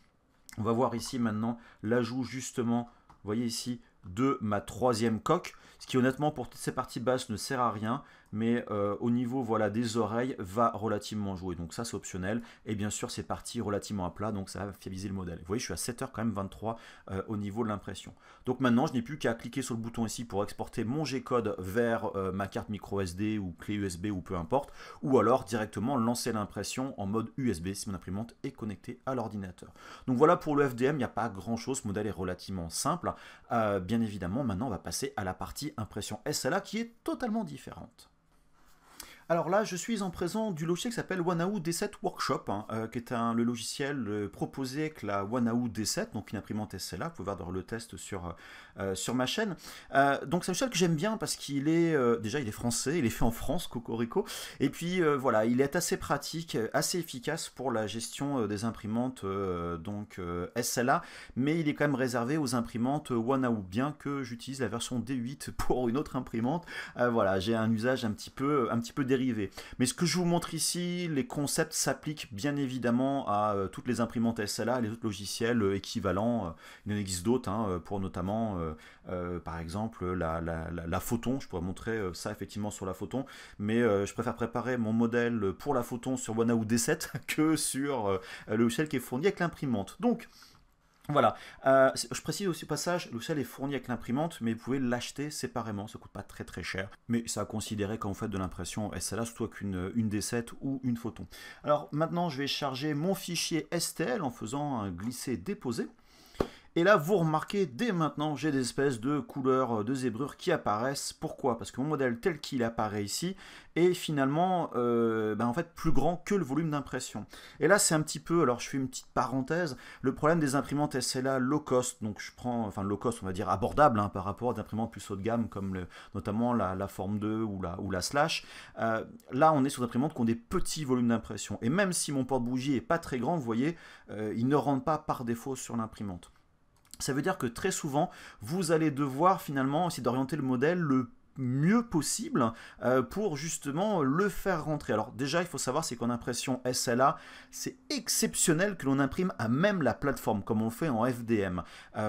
On va voir ici maintenant l'ajout justement, vous voyez ici, de ma troisième coque, ce qui honnêtement pour toutes ces parties basses ne sert à rien, mais au niveau voilà, des oreilles va relativement jouer, donc ça c'est optionnel, et bien sûr c'est parti relativement à plat, donc ça va fiabiliser le modèle. Vous voyez je suis à 7h quand même 23 au niveau de l'impression. Donc maintenant je n'ai plus qu'à cliquer sur le bouton ici pour exporter mon G-code vers ma carte micro SD ou clé USB ou peu importe, ou alors directement lancer l'impression en mode USB si mon imprimante est connectée à l'ordinateur. Donc voilà pour le FDM, il n'y a pas grand chose, ce modèle est relativement simple. Bien évidemment maintenant on va passer à la partie impression SLA qui est totalement différente. Alors là, je suis en présence du logiciel qui s'appelle Wanao D7 Workshop, qui est le logiciel proposé avec la Wanao D7, donc une imprimante SLA. Vous pouvez voir dans le test sur ma chaîne. Donc c'est un logiciel que j'aime bien parce qu'il est, déjà il est français, il est fait en France, cocorico. Et puis voilà, il est assez pratique, assez efficace pour la gestion des imprimantes SLA, mais il est quand même réservé aux imprimantes Wanao, bien que j'utilise la version D8 pour une autre imprimante. Voilà, j'ai un usage un petit peu dérivé. Mais ce que je vous montre ici, les concepts s'appliquent bien évidemment à toutes les imprimantes SLA et les autres logiciels équivalents. Il en existe d'autres, pour notamment, par exemple, la Photon. Je pourrais montrer ça effectivement sur la Photon, mais je préfère préparer mon modèle pour la Photon sur Wanao D7 que sur le logiciel qui est fourni avec l'imprimante. Donc, voilà, je précise aussi au passage, le logiciel est fourni avec l'imprimante, mais vous pouvez l'acheter séparément, ça ne coûte pas très très cher, mais ça a considéré quand vous faites de l'impression SLA, surtout avec une D7 ou une Photon. Alors maintenant, je vais charger mon fichier STL en faisant un glisser-déposer. Et là, vous remarquez, dès maintenant, j'ai des espèces de couleurs de zébrure qui apparaissent. Pourquoi? Parce que mon modèle tel qu'il apparaît ici est finalement en fait, plus grand que le volume d'impression. Et là, c'est un petit peu, alors je fais une petite parenthèse, le problème des imprimantes SLA low cost, donc je prends, enfin low cost, on va dire abordable par rapport à des imprimantes plus haut de gamme, comme notamment la Forme 2 ou la Slash. Là, on est sur des imprimantes qui ont des petits volumes d'impression. Et même si mon porte-bougie n'est pas très grand, vous voyez, il ne rentre pas par défaut sur l'imprimante. Ça veut dire que très souvent, vous allez devoir finalement essayer d'orienter le modèle le mieux possible pour justement le faire rentrer. Alors déjà, il faut savoir, c'est qu'en impression SLA, c'est exceptionnel que l'on imprime à même la plateforme, comme on le fait en FDM.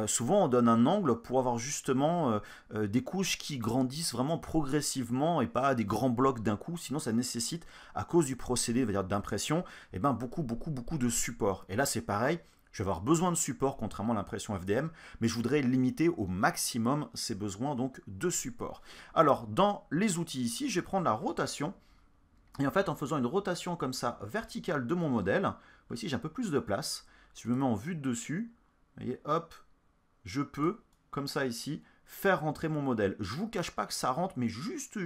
Souvent, on donne un angle pour avoir justement des couches qui grandissent vraiment progressivement et pas des grands blocs d'un coup, sinon ça nécessite, à cause du procédé d'impression, beaucoup de support. Et là, c'est pareil. Je vais avoir besoin de support contrairement à l'impression FDM, mais je voudrais limiter au maximum ces besoins donc de support. Alors dans les outils ici, je vais prendre la rotation, et en fait en faisant une rotation comme ça verticale de mon modèle, voici j'ai un peu plus de place, si je me mets en vue de dessus, vous voyez, hop, je peux, comme ça ici, faire rentrer mon modèle. Je ne vous cache pas que ça rentre, mais juste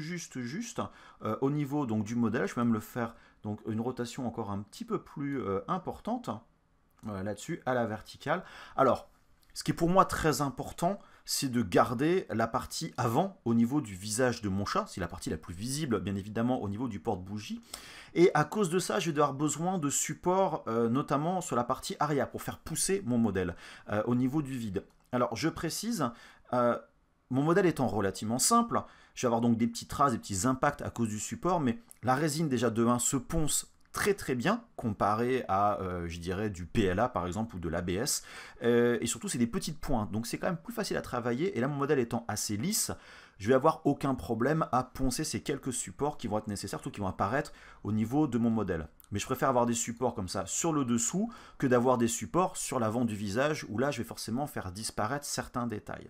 au niveau donc, du modèle, je peux même le faire donc une rotation encore un petit peu plus importante. Voilà, là-dessus, à la verticale. Alors, ce qui est pour moi très important, c'est de garder la partie avant au niveau du visage de mon chat. C'est la partie la plus visible, bien évidemment, au niveau du porte-bougie. Et à cause de ça, je vais avoir besoin de support, notamment sur la partie arrière, pour faire pousser mon modèle au niveau du vide. Alors, je précise, mon modèle étant relativement simple, je vais avoir donc des petites traces, des petits impacts à cause du support, mais la résine, déjà, de 1, se ponce très bien comparé à je dirais du PLA par exemple ou de l'ABS et surtout c'est des petites pointes donc c'est quand même plus facile à travailler et là mon modèle étant assez lisse je vais avoir aucun problème à poncer ces quelques supports qui vont être nécessaires, surtout qui vont apparaître au niveau de mon modèle. Mais je préfère avoir des supports comme ça sur le dessous que d'avoir des supports sur l'avant du visage où là je vais forcément faire disparaître certains détails.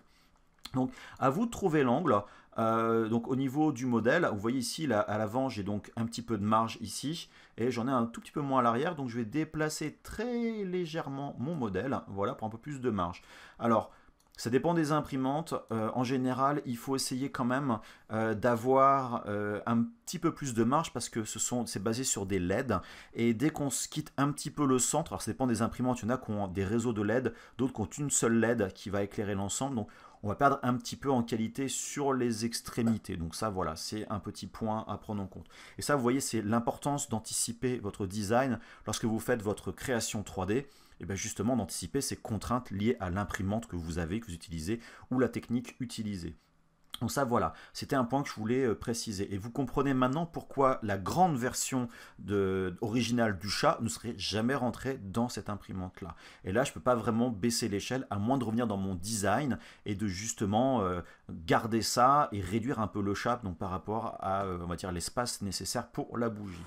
Donc à vous de trouver l'angle. Donc au niveau du modèle, vous voyez ici là, à l'avant j'ai donc un petit peu de marge ici et j'en ai un tout petit peu moins à l'arrière, donc je vais déplacer très légèrement mon modèle, voilà, pour un peu plus de marge. Alors Ça dépend des imprimantes. En général, il faut essayer quand même d'avoir un petit peu plus de marge parce que c'est basé sur des LED. Et dès qu'on se quitte un petit peu le centre, alors ça dépend des imprimantes, il y en a qui ont des réseaux de LED, d'autres qui ont une seule LED qui va éclairer l'ensemble. Donc on va perdre un petit peu en qualité sur les extrémités. Donc ça, voilà, c'est un petit point à prendre en compte. Et ça, vous voyez, c'est l'importance d'anticiper votre design lorsque vous faites votre création 3D. Et bien justement d'anticiper ces contraintes liées à l'imprimante que vous avez, que vous utilisez, ou la technique utilisée. Donc ça voilà, c'était un point que je voulais préciser. Et vous comprenez maintenant pourquoi la grande version originale du chat ne serait jamais rentrée dans cette imprimante-là. Et là, je ne peux pas vraiment baisser l'échelle, à moins de revenir dans mon design et de justement garder ça et réduire un peu le chat donc, par rapport à on va dire, l'espace nécessaire pour la bougie.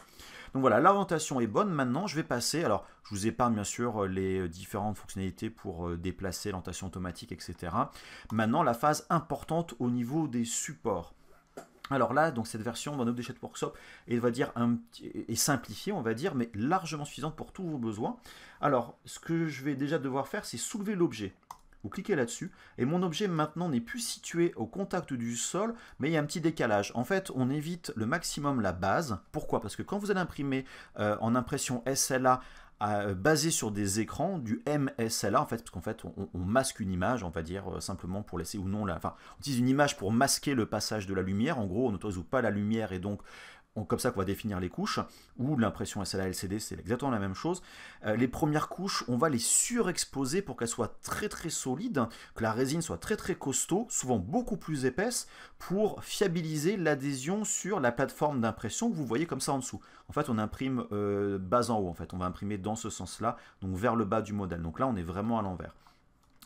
Donc voilà, l'orientation est bonne. Maintenant, je vais passer, alors je vous épargne bien sûr les différentes fonctionnalités pour déplacer l'orientation automatique, etc. Maintenant, la phase importante au niveau des supports. Alors là, donc cette version d'un Object Workshop est simplifiée, on va dire, mais largement suffisante pour tous vos besoins. Alors, ce que je vais déjà devoir faire, c'est soulever l'objet. Vous cliquez là-dessus, et mon objet maintenant n'est plus situé au contact du sol, mais il y a un petit décalage. En fait, on évite le maximum la base. Pourquoi? Parce que quand vous allez imprimer en impression SLA, basé sur des écrans, du MSLA, en fait, parce qu'en fait, on masque une image, on va dire, simplement pour laisser ou non enfin, on utilise une image pour masquer le passage de la lumière. En gros, on n'autorise pas la lumière et donc comme ça qu'on va définir les couches, ou l'impression SLA LCD, c'est exactement la même chose. Les premières couches, on va les surexposer pour qu'elles soient très très solides, que la résine soit très très costaud, souvent beaucoup plus épaisse, pour fiabiliser l'adhésion sur la plateforme d'impression que vous voyez comme ça en dessous. En fait, on imprime bas en haut, en fait, on va imprimer dans ce sens-là, donc vers le bas du modèle. Donc là, on est vraiment à l'envers.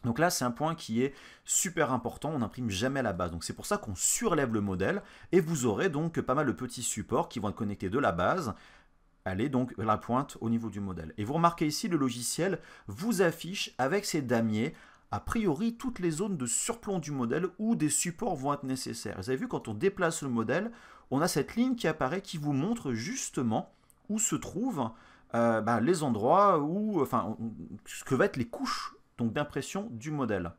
Donc là, c'est un point qui est super important, on n'imprime jamais à la base. Donc c'est pour ça qu'on surlève le modèle et vous aurez donc pas mal de petits supports qui vont être connectés de la base, allez donc vers la pointe au niveau du modèle. Et vous remarquez ici, le logiciel vous affiche avec ses damiers, a priori, toutes les zones de surplomb du modèle où des supports vont être nécessaires. Vous avez vu, quand on déplace le modèle, on a cette ligne qui apparaît qui vous montre justement où se trouvent les endroits où, enfin, ce que va être les couches d'impression du modèle.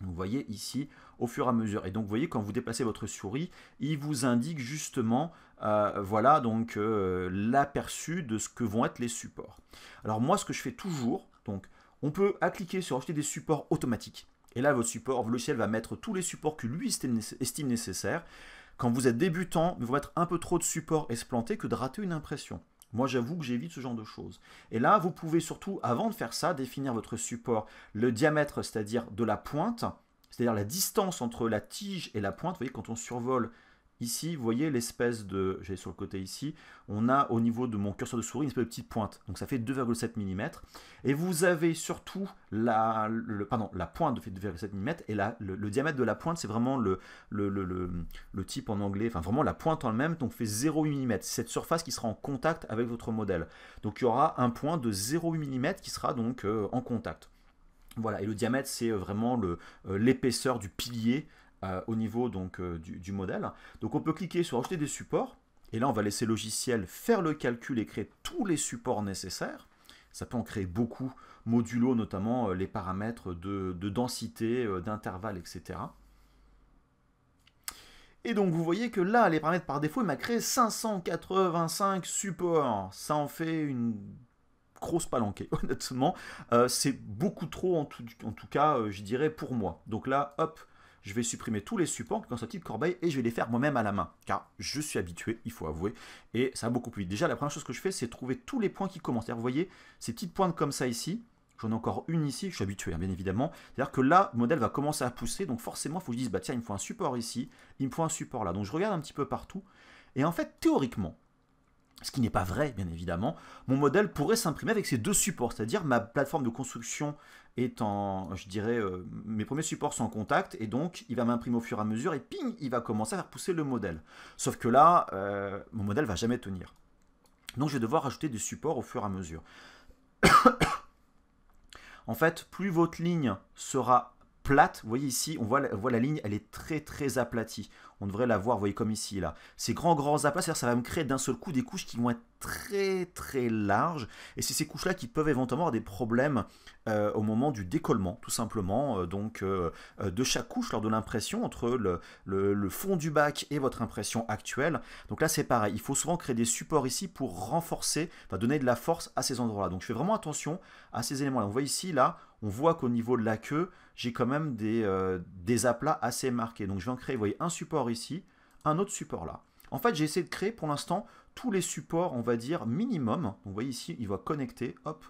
Vous voyez ici au fur et à mesure. Et donc vous voyez quand vous déplacez votre souris, il vous indique justement voilà donc l'aperçu de ce que vont être les supports. Alors moi ce que je fais toujours, donc on peut cliquer sur acheter des supports automatiques. Et là votre logiciel va mettre tous les supports que lui estime nécessaires. Quand vous êtes débutant, il va mettre un peu trop de supports et se planter que de rater une impression. Moi, j'avoue que j'évite ce genre de choses. Et là, vous pouvez surtout, avant de faire ça, définir votre support, le diamètre, c'est-à-dire de la pointe, c'est-à-dire la distance entre la tige et la pointe. Vous voyez, quand on survole ici, vous voyez l'espèce de, j'ai sur le côté ici, on a au niveau de mon curseur de souris une espèce de petite pointe. Donc ça fait 2,7 mm. Et vous avez surtout la pointe de 2,7 mm et le diamètre de la pointe, c'est vraiment le type en anglais, enfin vraiment la pointe en elle-même, donc fait 0,8 mm. C'est cette surface qui sera en contact avec votre modèle. Donc il y aura un point de 0,8 mm qui sera donc en contact. Voilà, et le diamètre, c'est vraiment l'épaisseur du pilier au niveau donc, du modèle. Donc on peut cliquer sur ajouter des supports, et là on va laisser le logiciel faire le calcul et créer tous les supports nécessaires. Ça peut en créer beaucoup, modulo notamment les paramètres de densité, d'intervalle, etc. Et donc vous voyez que là, les paramètres par défaut, il m'a créé 585 supports. Ça en fait une grosse palanquée, honnêtement. C'est beaucoup trop en tout cas, je dirais, pour moi. Donc là, hop, je vais supprimer tous les supports dans cette petite corbeille et je vais les faire moi-même à la main, car je suis habitué, il faut avouer, et ça va beaucoup plus vite. Déjà, la première chose que je fais, c'est trouver tous les points qui commencent. Vous voyez, ces petites pointes comme ça ici, j'en ai encore une ici, je suis habitué, hein, bien évidemment. C'est-à-dire que là, le modèle va commencer à pousser, donc forcément, il faut que je dise, bah tiens, il me faut un support ici, il me faut un support là. Donc je regarde un petit peu partout, et en fait, théoriquement, ce qui n'est pas vrai, bien évidemment, mon modèle pourrait s'imprimer avec ces deux supports, c'est-à-dire ma plateforme de construction est en, je dirais, mes premiers supports sont en contact, et donc il va m'imprimer au fur et à mesure, et ping, il va commencer à faire pousser le modèle. Sauf que là, mon modèle ne va jamais tenir. Donc je vais devoir ajouter des supports au fur et à mesure. En fait, plus votre ligne sera plate, vous voyez ici, on voit la ligne, elle est très très aplatie. on devrait l'avoir, vous voyez, comme ici, là. Ces grands aplats, c'est-à-dire ça va me créer d'un seul coup des couches qui vont être très larges, et c'est ces couches-là qui peuvent éventuellement avoir des problèmes au moment du décollement, tout simplement, de chaque couche lors de l'impression, entre le fond du bac et votre impression actuelle. Donc là, c'est pareil, il faut souvent créer des supports ici pour renforcer, enfin donner de la force à ces endroits-là. Donc je fais vraiment attention à ces éléments-là. On voit ici, là, on voit qu'au niveau de la queue, j'ai quand même des aplats assez marqués. Donc je vais en créer, vous voyez, un support ici, un autre support là. En fait, j'ai essayé de créer pour l'instant tous les supports, on va dire, minimum. Donc vous voyez ici, il va connecter, hop.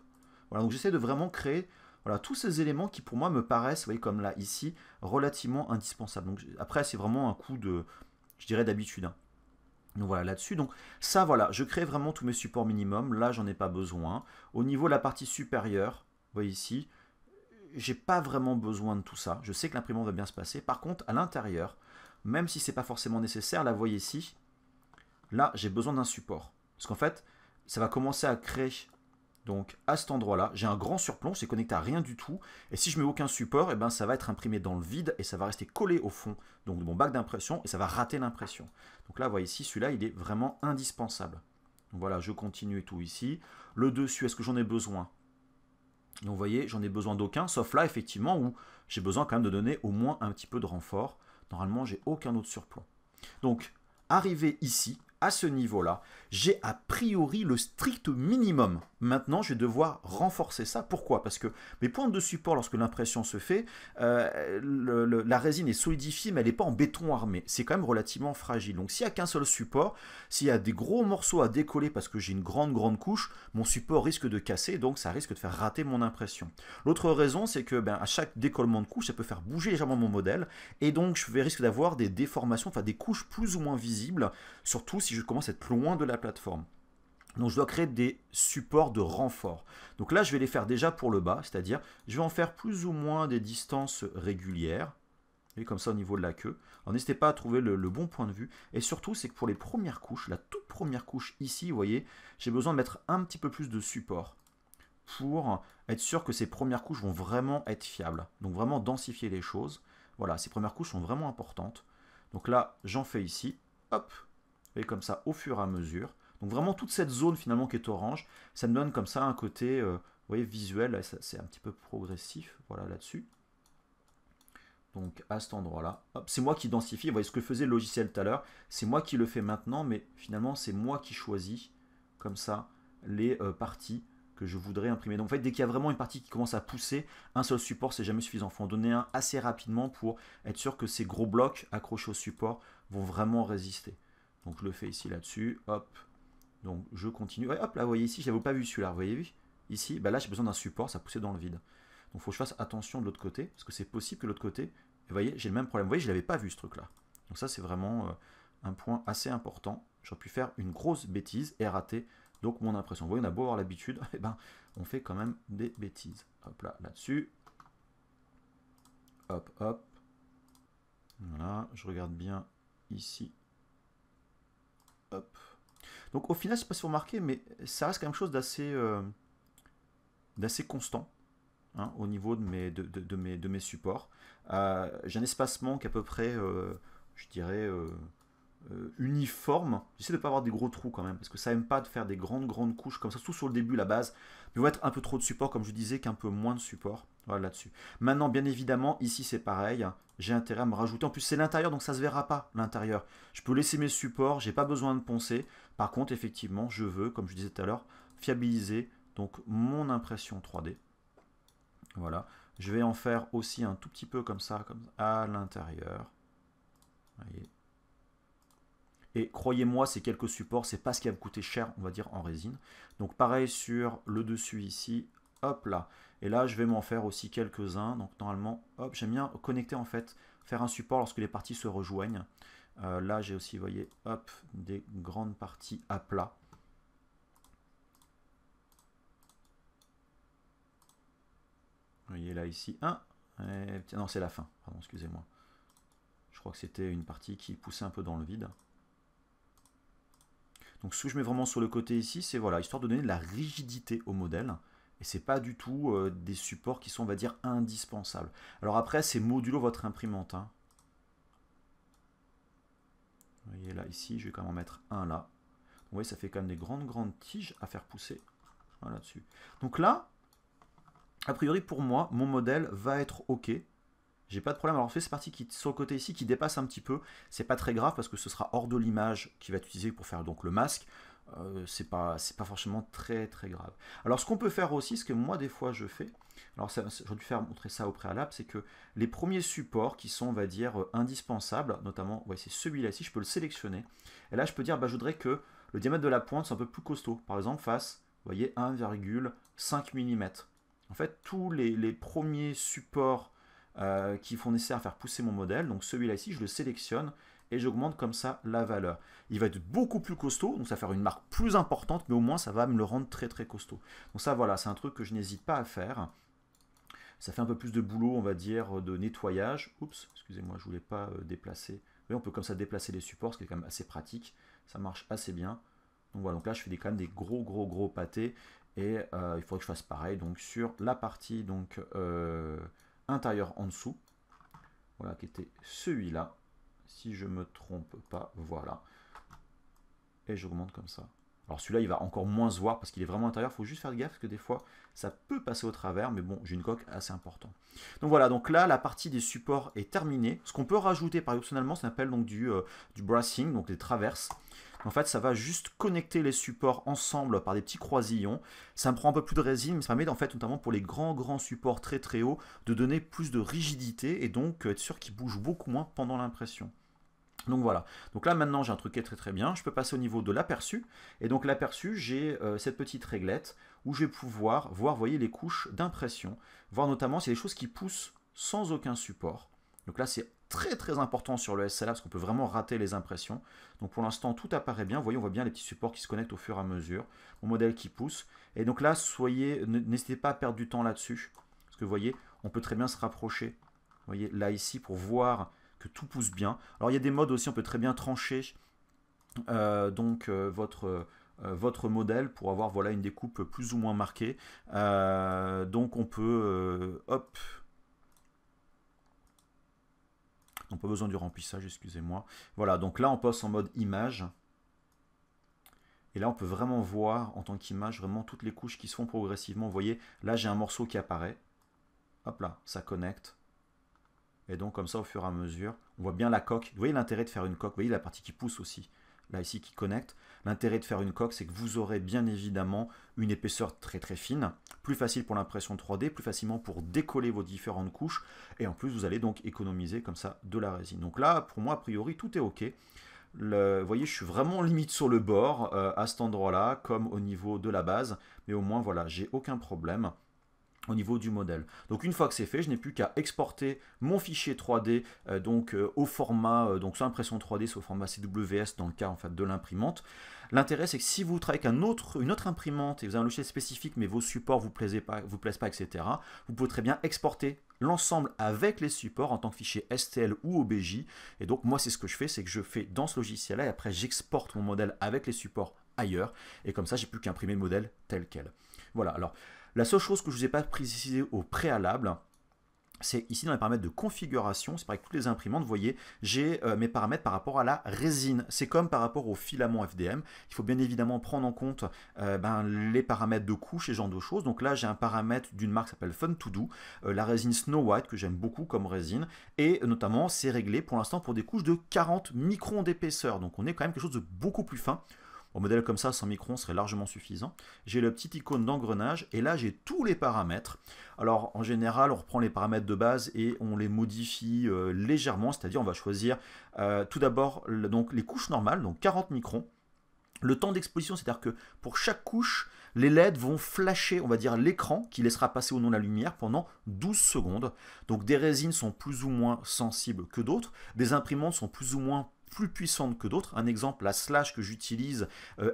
Voilà, donc j'essaie de vraiment créer voilà, tous ces éléments qui pour moi me paraissent, vous voyez, comme là, ici, relativement indispensables. Donc après, c'est vraiment un coup de, je dirais, d'habitude. Hein. Donc voilà, là-dessus, donc ça, voilà, je crée vraiment tous mes supports minimum. Là, j'en ai pas besoin. Au niveau de la partie supérieure, vous voyez ici, j'ai pas vraiment besoin de tout ça. Je sais que l'imprimante va bien se passer. Par contre, à l'intérieur, même si c'est pas forcément nécessaire, là, vous voyez ici, là, j'ai besoin d'un support. Parce qu'en fait, ça va commencer à créer, donc à cet endroit-là, j'ai un grand surplomb, c'est connecté à rien du tout. Et si je mets aucun support, eh ben, ça va être imprimé dans le vide et ça va rester collé au fond donc, de mon bac d'impression et ça va rater l'impression. Donc là, vous voyez ici, celui-là, il est vraiment indispensable. Donc voilà, je continue et tout ici. Le dessus, est-ce que j'en ai besoin? Donc vous voyez, j'en ai besoin d'aucun, sauf là, effectivement, où j'ai besoin quand même de donner au moins un petit peu de renfort. Normalement, j'ai aucun autre surplomb. Donc, arrivé ici, à ce niveau-là, j'ai a priori le strict minimum. Maintenant, je vais devoir renforcer ça. Pourquoi? Parce que mes pointes de support, lorsque l'impression se fait, la résine est solidifiée, mais elle n'est pas en béton armé. C'est quand même relativement fragile. Donc, s'il n'y a qu'un seul support, s'il y a des gros morceaux à décoller parce que j'ai une grande couche, mon support risque de casser, donc ça risque de faire rater mon impression. L'autre raison, c'est que à chaque décollement de couche, ça peut faire bouger légèrement mon modèle, et donc je risque d'avoir des déformations, enfin des couches plus ou moins visibles, surtout si je commence à être loin de la plateforme. Donc je dois créer des supports de renfort. Donc là, je vais les faire déjà pour le bas, c'est-à-dire je vais en faire plus ou moins des distances régulières, et comme ça au niveau de la queue. Alors n'hésitez pas à trouver le bon point de vue. Et surtout, c'est que pour les premières couches, la toute première couche ici, vous voyez, j'ai besoin de mettre un petit peu plus de support pour être sûr que ces premières couches vont vraiment être fiables. Donc vraiment densifier les choses. Voilà, ces premières couches sont vraiment importantes. Donc là, j'en fais ici, hop, et comme ça au fur et à mesure. Donc vraiment toute cette zone finalement qui est orange, ça me donne comme ça un côté vous voyez, visuel, c'est un petit peu progressif, voilà là-dessus. Donc à cet endroit-là, c'est moi qui densifie, vous voyez ce que faisait le logiciel tout à l'heure, c'est moi qui le fais maintenant, mais finalement c'est moi qui choisis comme ça les parties que je voudrais imprimer. Donc en fait, dès qu'il y a vraiment une partie qui commence à pousser, un seul support, c'est jamais suffisant. Il faut en donner un assez rapidement pour être sûr que ces gros blocs accrochés au support vont vraiment résister. Donc je le fais ici là-dessus, hop. Donc je continue. Ouais, hop, là, vous voyez ici, je n'avais pas vu celui-là, vous voyez vu? Ici, là j'ai besoin d'un support, ça poussait dans le vide. Donc il faut que je fasse attention de l'autre côté, parce que c'est possible que de l'autre côté, vous voyez, j'ai le même problème. Vous voyez, je ne l'avais pas vu ce truc-là. Donc ça, c'est vraiment un point assez important. J'aurais pu faire une grosse bêtise et rater donc mon impression. Vous voyez, on a beau avoir l'habitude, eh ben, on fait quand même des bêtises. Hop là, là-dessus. Hop, hop. Voilà, je regarde bien ici. Hop. Donc au final, je ne sais pas si vous remarquez, mais ça reste quand même chose d'assez constant. Hein, au niveau de mes supports. J'ai un espacement qui est à peu près, je dirais, uniforme. J'essaie de ne pas avoir des gros trous quand même, parce que ça n'aime pas de faire des grandes couches comme ça, surtout sur le début, la base. Il va être un peu trop de support, comme je disais, qu'un peu moins de support. Voilà là-dessus. Maintenant, bien évidemment, ici c'est pareil. J'ai intérêt à me rajouter. En plus, c'est l'intérieur, donc ça ne se verra pas, l'intérieur. Je peux laisser mes supports, j'ai pas besoin de poncer. Par contre, effectivement, je veux, comme je disais tout à l'heure, fiabiliser donc mon impression 3D. Voilà, je vais en faire aussi un tout petit peu comme ça à l'intérieur. Et croyez-moi, ces quelques supports, c'est pas ce qui va me coûter cher, on va dire, en résine. Donc pareil sur le dessus ici, hop là. Et là, je vais m'en faire aussi quelques-uns. Donc normalement, hop, j'aime bien connecter en fait, faire un support lorsque les parties se rejoignent. Là, j'ai aussi, vous voyez, hop, des grandes parties à plat. Vous voyez là ici, non c'est la fin, pardon, excusez-moi. Je crois que c'était une partie qui poussait un peu dans le vide. Donc ce que je mets vraiment sur le côté ici, c'est voilà, histoire de donner de la rigidité au modèle. Et c'est pas du tout des supports qui sont, on va dire, indispensables. Alors après, c'est modulo votre imprimante. Hein. Vous voyez là, ici, je vais quand même en mettre un là. Vous voyez, ça fait quand même des grandes tiges à faire pousser là-dessus. Donc là, a priori pour moi, mon modèle va être OK. J'ai pas de problème. Alors cette partie qui sur le côté ici qui dépasse un petit peu, c'est pas très grave parce que ce sera hors de l'image qui va être utilisée pour faire donc le masque. C'est pas forcément très grave. Alors ce qu'on peut faire aussi, ce que moi des fois je fais, alors j'aurais dû montrer ça au préalable, c'est que les premiers supports qui sont, on va dire, indispensables, notamment, ouais, c'est celui-là ici, je peux le sélectionner. Et là je peux dire, bah, je voudrais que le diamètre de la pointe soit un peu plus costaud. Par exemple, fasse, vous voyez, 1,5 mm. En fait, tous les premiers supports qui font nécessaire à faire pousser mon modèle, donc celui-là ici, je le sélectionne et j'augmente comme ça la valeur. Il va être beaucoup plus costaud, donc ça va faire une marque plus importante, mais au moins ça va me le rendre très costaud. Donc ça voilà, c'est un truc que je n'hésite pas à faire. Ça fait un peu plus de boulot, on va dire, de nettoyage. Oups, excusez-moi, je voulais pas déplacer. Mais on peut comme ça déplacer les supports, ce qui est quand même assez pratique. Ça marche assez bien. Donc voilà, donc là je fais quand même des gros pâtés. Et il faudrait que je fasse pareil donc sur la partie donc, intérieure en dessous. Voilà, qui était celui-là. Si je me trompe pas, voilà. Et j'augmente comme ça. Alors celui-là, il va encore moins se voir parce qu'il est vraiment intérieur. Il faut juste faire gaffe parce que des fois, ça peut passer au travers. Mais bon, j'ai une coque assez importante. Donc voilà, donc là, la partie des supports est terminée. Ce qu'on peut rajouter par optionnellement, ça s'appelle donc du brassing, donc des traverses. En fait, ça va juste connecter les supports ensemble par des petits croisillons. Ça me prend un peu plus de résine, mais ça permet en fait, notamment pour les grands supports très hauts, de donner plus de rigidité et donc être sûr qu'ils bougent beaucoup moins pendant l'impression. Donc voilà, donc là maintenant j'ai un truc qui est très bien, je peux passer au niveau de l'aperçu, et donc l'aperçu j'ai cette petite réglette où je vais pouvoir voir, vous voyez, les couches d'impression, voir notamment s'il y a des choses qui poussent sans aucun support. Donc là c'est très important sur le SLA parce qu'on peut vraiment rater les impressions. Donc pour l'instant tout apparaît bien, vous voyez, on voit bien les petits supports qui se connectent au fur et à mesure, mon modèle qui pousse, et donc là n'hésitez pas à perdre du temps là-dessus, parce que vous voyez, on peut très bien se rapprocher, vous voyez là ici pour voir que tout pousse bien. Alors il y a des modes aussi, on peut très bien trancher votre modèle pour avoir voilà, une découpe plus ou moins marquée. Donc on peut hop. Donc pas besoin du remplissage, excusez-moi. Voilà, donc là on passe en mode image. Et là on peut vraiment voir en tant qu'image vraiment toutes les couches qui se font progressivement. Vous voyez, là j'ai un morceau qui apparaît. Hop là, ça connecte. Et donc comme ça au fur et à mesure, on voit bien la coque. Vous voyez l'intérêt de faire une coque, vous voyez la partie qui pousse aussi, là ici qui connecte. L'intérêt de faire une coque, c'est que vous aurez bien évidemment une épaisseur très fine, plus facile pour l'impression 3D, plus facilement pour décoller vos différentes couches, et en plus vous allez donc économiser comme ça de la résine. Donc là, pour moi, a priori, tout est OK. Vous voyez, je suis vraiment limite sur le bord à cet endroit-là, comme au niveau de la base, mais au moins, voilà, j'ai aucun problème au niveau du modèle. Donc une fois que c'est fait, je n'ai plus qu'à exporter mon fichier 3D au format, donc soit impression 3D, soit au format CWS dans le cas en fait de l'imprimante. L'intérêt c'est que si vous travaillez avec une autre imprimante et vous avez un logiciel spécifique mais vos supports vous plaisent pas, etc., vous pouvez très bien exporter l'ensemble avec les supports en tant que fichier STL ou OBJ. Et donc moi c'est ce que je fais, c'est que je fais dans ce logiciel-là et après j'exporte mon modèle avec les supports ailleurs et comme ça j'ai plus qu'à imprimer le modèle tel quel. Voilà, alors la seule chose que je ne vous ai pas précisé au préalable, c'est ici dans les paramètres de configuration, c'est pareil que toutes les imprimantes, vous voyez, j'ai mes paramètres par rapport à la résine. C'est comme par rapport au filament FDM, il faut bien évidemment prendre en compte les paramètres de couche et ce genre de choses. Donc là, j'ai un paramètre d'une marque qui s'appelle Fun2Do, la résine Snow White que j'aime beaucoup comme résine, et notamment c'est réglé pour l'instant pour des couches de 40 microns d'épaisseur. Donc on est quand même quelque chose de beaucoup plus fin. Un modèle comme ça, 100 microns serait largement suffisant. J'ai le petit icône d'engrenage et là j'ai tous les paramètres. Alors en général, on reprend les paramètres de base et on les modifie légèrement, c'est-à-dire on va choisir tout d'abord les couches normales, donc 40 microns. Le temps d'exposition, c'est-à-dire que pour chaque couche, les LED vont flasher, on va dire, l'écran qui laissera passer ou non la lumière pendant 12 secondes. Donc des résines sont plus ou moins sensibles que d'autres, des imprimantes sont plus ou moins plus puissantes que d'autres. Un exemple, la Slash que j'utilise,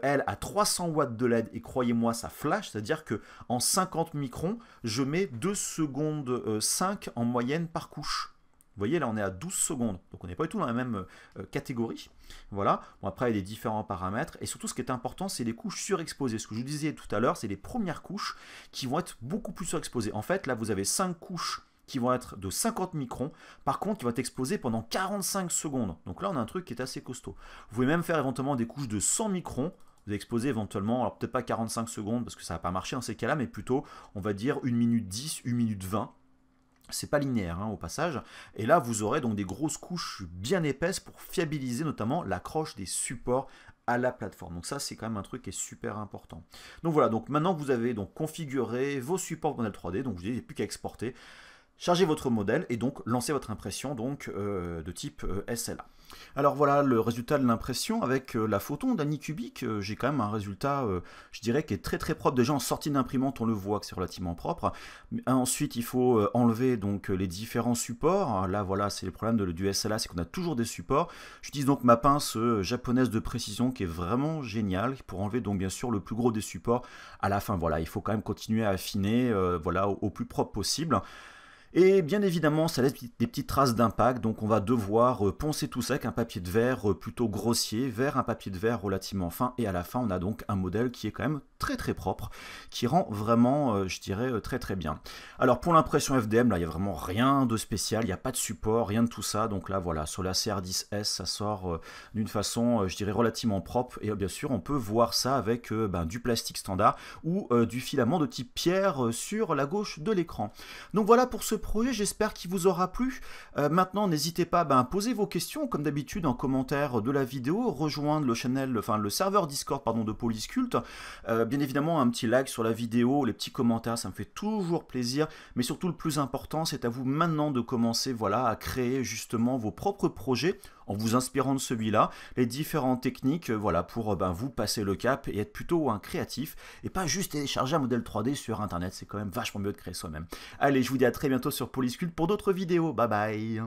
elle a 300 watts de LED et croyez-moi, ça flash, c'est-à-dire que en 50 microns, je mets 2 secondes 5 en moyenne par couche. Vous voyez, là, on est à 12 secondes, donc on n'est pas du tout dans la même catégorie. Voilà. Bon, après, il y a des différents paramètres, et surtout, ce qui est important, c'est les couches surexposées. Ce que je vous disais tout à l'heure, c'est les premières couches qui vont être beaucoup plus surexposées. En fait, là, vous avez 5 couches qui vont être de 50 microns. Par contre, il va être exposé pendant 45 secondes. Donc là, on a un truc qui est assez costaud. Vous pouvez même faire éventuellement des couches de 100 microns. Vous exposez éventuellement, alors peut-être pas 45 secondes parce que ça va pas marcher dans ces cas-là, mais plutôt, on va dire 1 minute 10, 1 minute 20. C'est pas linéaire au passage. Et là, vous aurez donc des grosses couches bien épaisses pour fiabiliser notamment l'accroche des supports à la plateforme. Donc ça, c'est quand même un truc qui est super important. Donc voilà, donc maintenant que vous avez donc configuré vos supports modèle 3D, donc vous n'avez plus qu'à exporter, charger votre modèle et donc lancer votre impression donc, de type SLA. Alors voilà le résultat de l'impression avec la photo d'Anycubic. J'ai quand même un résultat, je dirais, qui est très très propre. Déjà en sortie d'imprimante, on le voit que c'est relativement propre. Ensuite, il faut enlever donc les différents supports. Là, voilà, c'est le problème du SLA, c'est qu'on a toujours des supports. J'utilise donc ma pince japonaise de précision qui est vraiment géniale pour enlever donc bien sûr le plus gros des supports. À la fin, voilà, il faut quand même continuer à affiner, voilà, au plus propre possible. Et bien évidemment, ça laisse des petites traces d'impact, donc on va devoir poncer tout ça avec un papier de verre plutôt grossier vers un papier de verre relativement fin. Et à la fin, on a donc un modèle qui est quand même très très propre, qui rend vraiment, je dirais, très très bien. Alors pour l'impression FDM, là, il n'y a vraiment rien de spécial, il n'y a pas de support, rien de tout ça. Donc là, voilà, sur la CR10S, ça sort d'une façon, je dirais, relativement propre. Et bien sûr, on peut voir ça avec du plastique standard ou du filament de type pierre sur la gauche de l'écran. Donc voilà pour ce projet, j'espère qu'il vous aura plu. Maintenant, n'hésitez pas à poser vos questions, comme d'habitude, en commentaire de la vidéo, rejoindre le serveur Discord de Polysculpt. Bien évidemment, un petit like sur la vidéo, les petits commentaires, ça me fait toujours plaisir. Mais surtout, le plus important, c'est à vous maintenant de commencer à créer justement vos propres projets en vous inspirant de celui-là, les différentes techniques pour vous passer le cap et être plutôt un créatif et pas juste télécharger un modèle 3D sur internet, c'est quand même vachement mieux de créer soi-même. Allez, je vous dis à très bientôt sur Polysculpt pour d'autres vidéos, bye bye.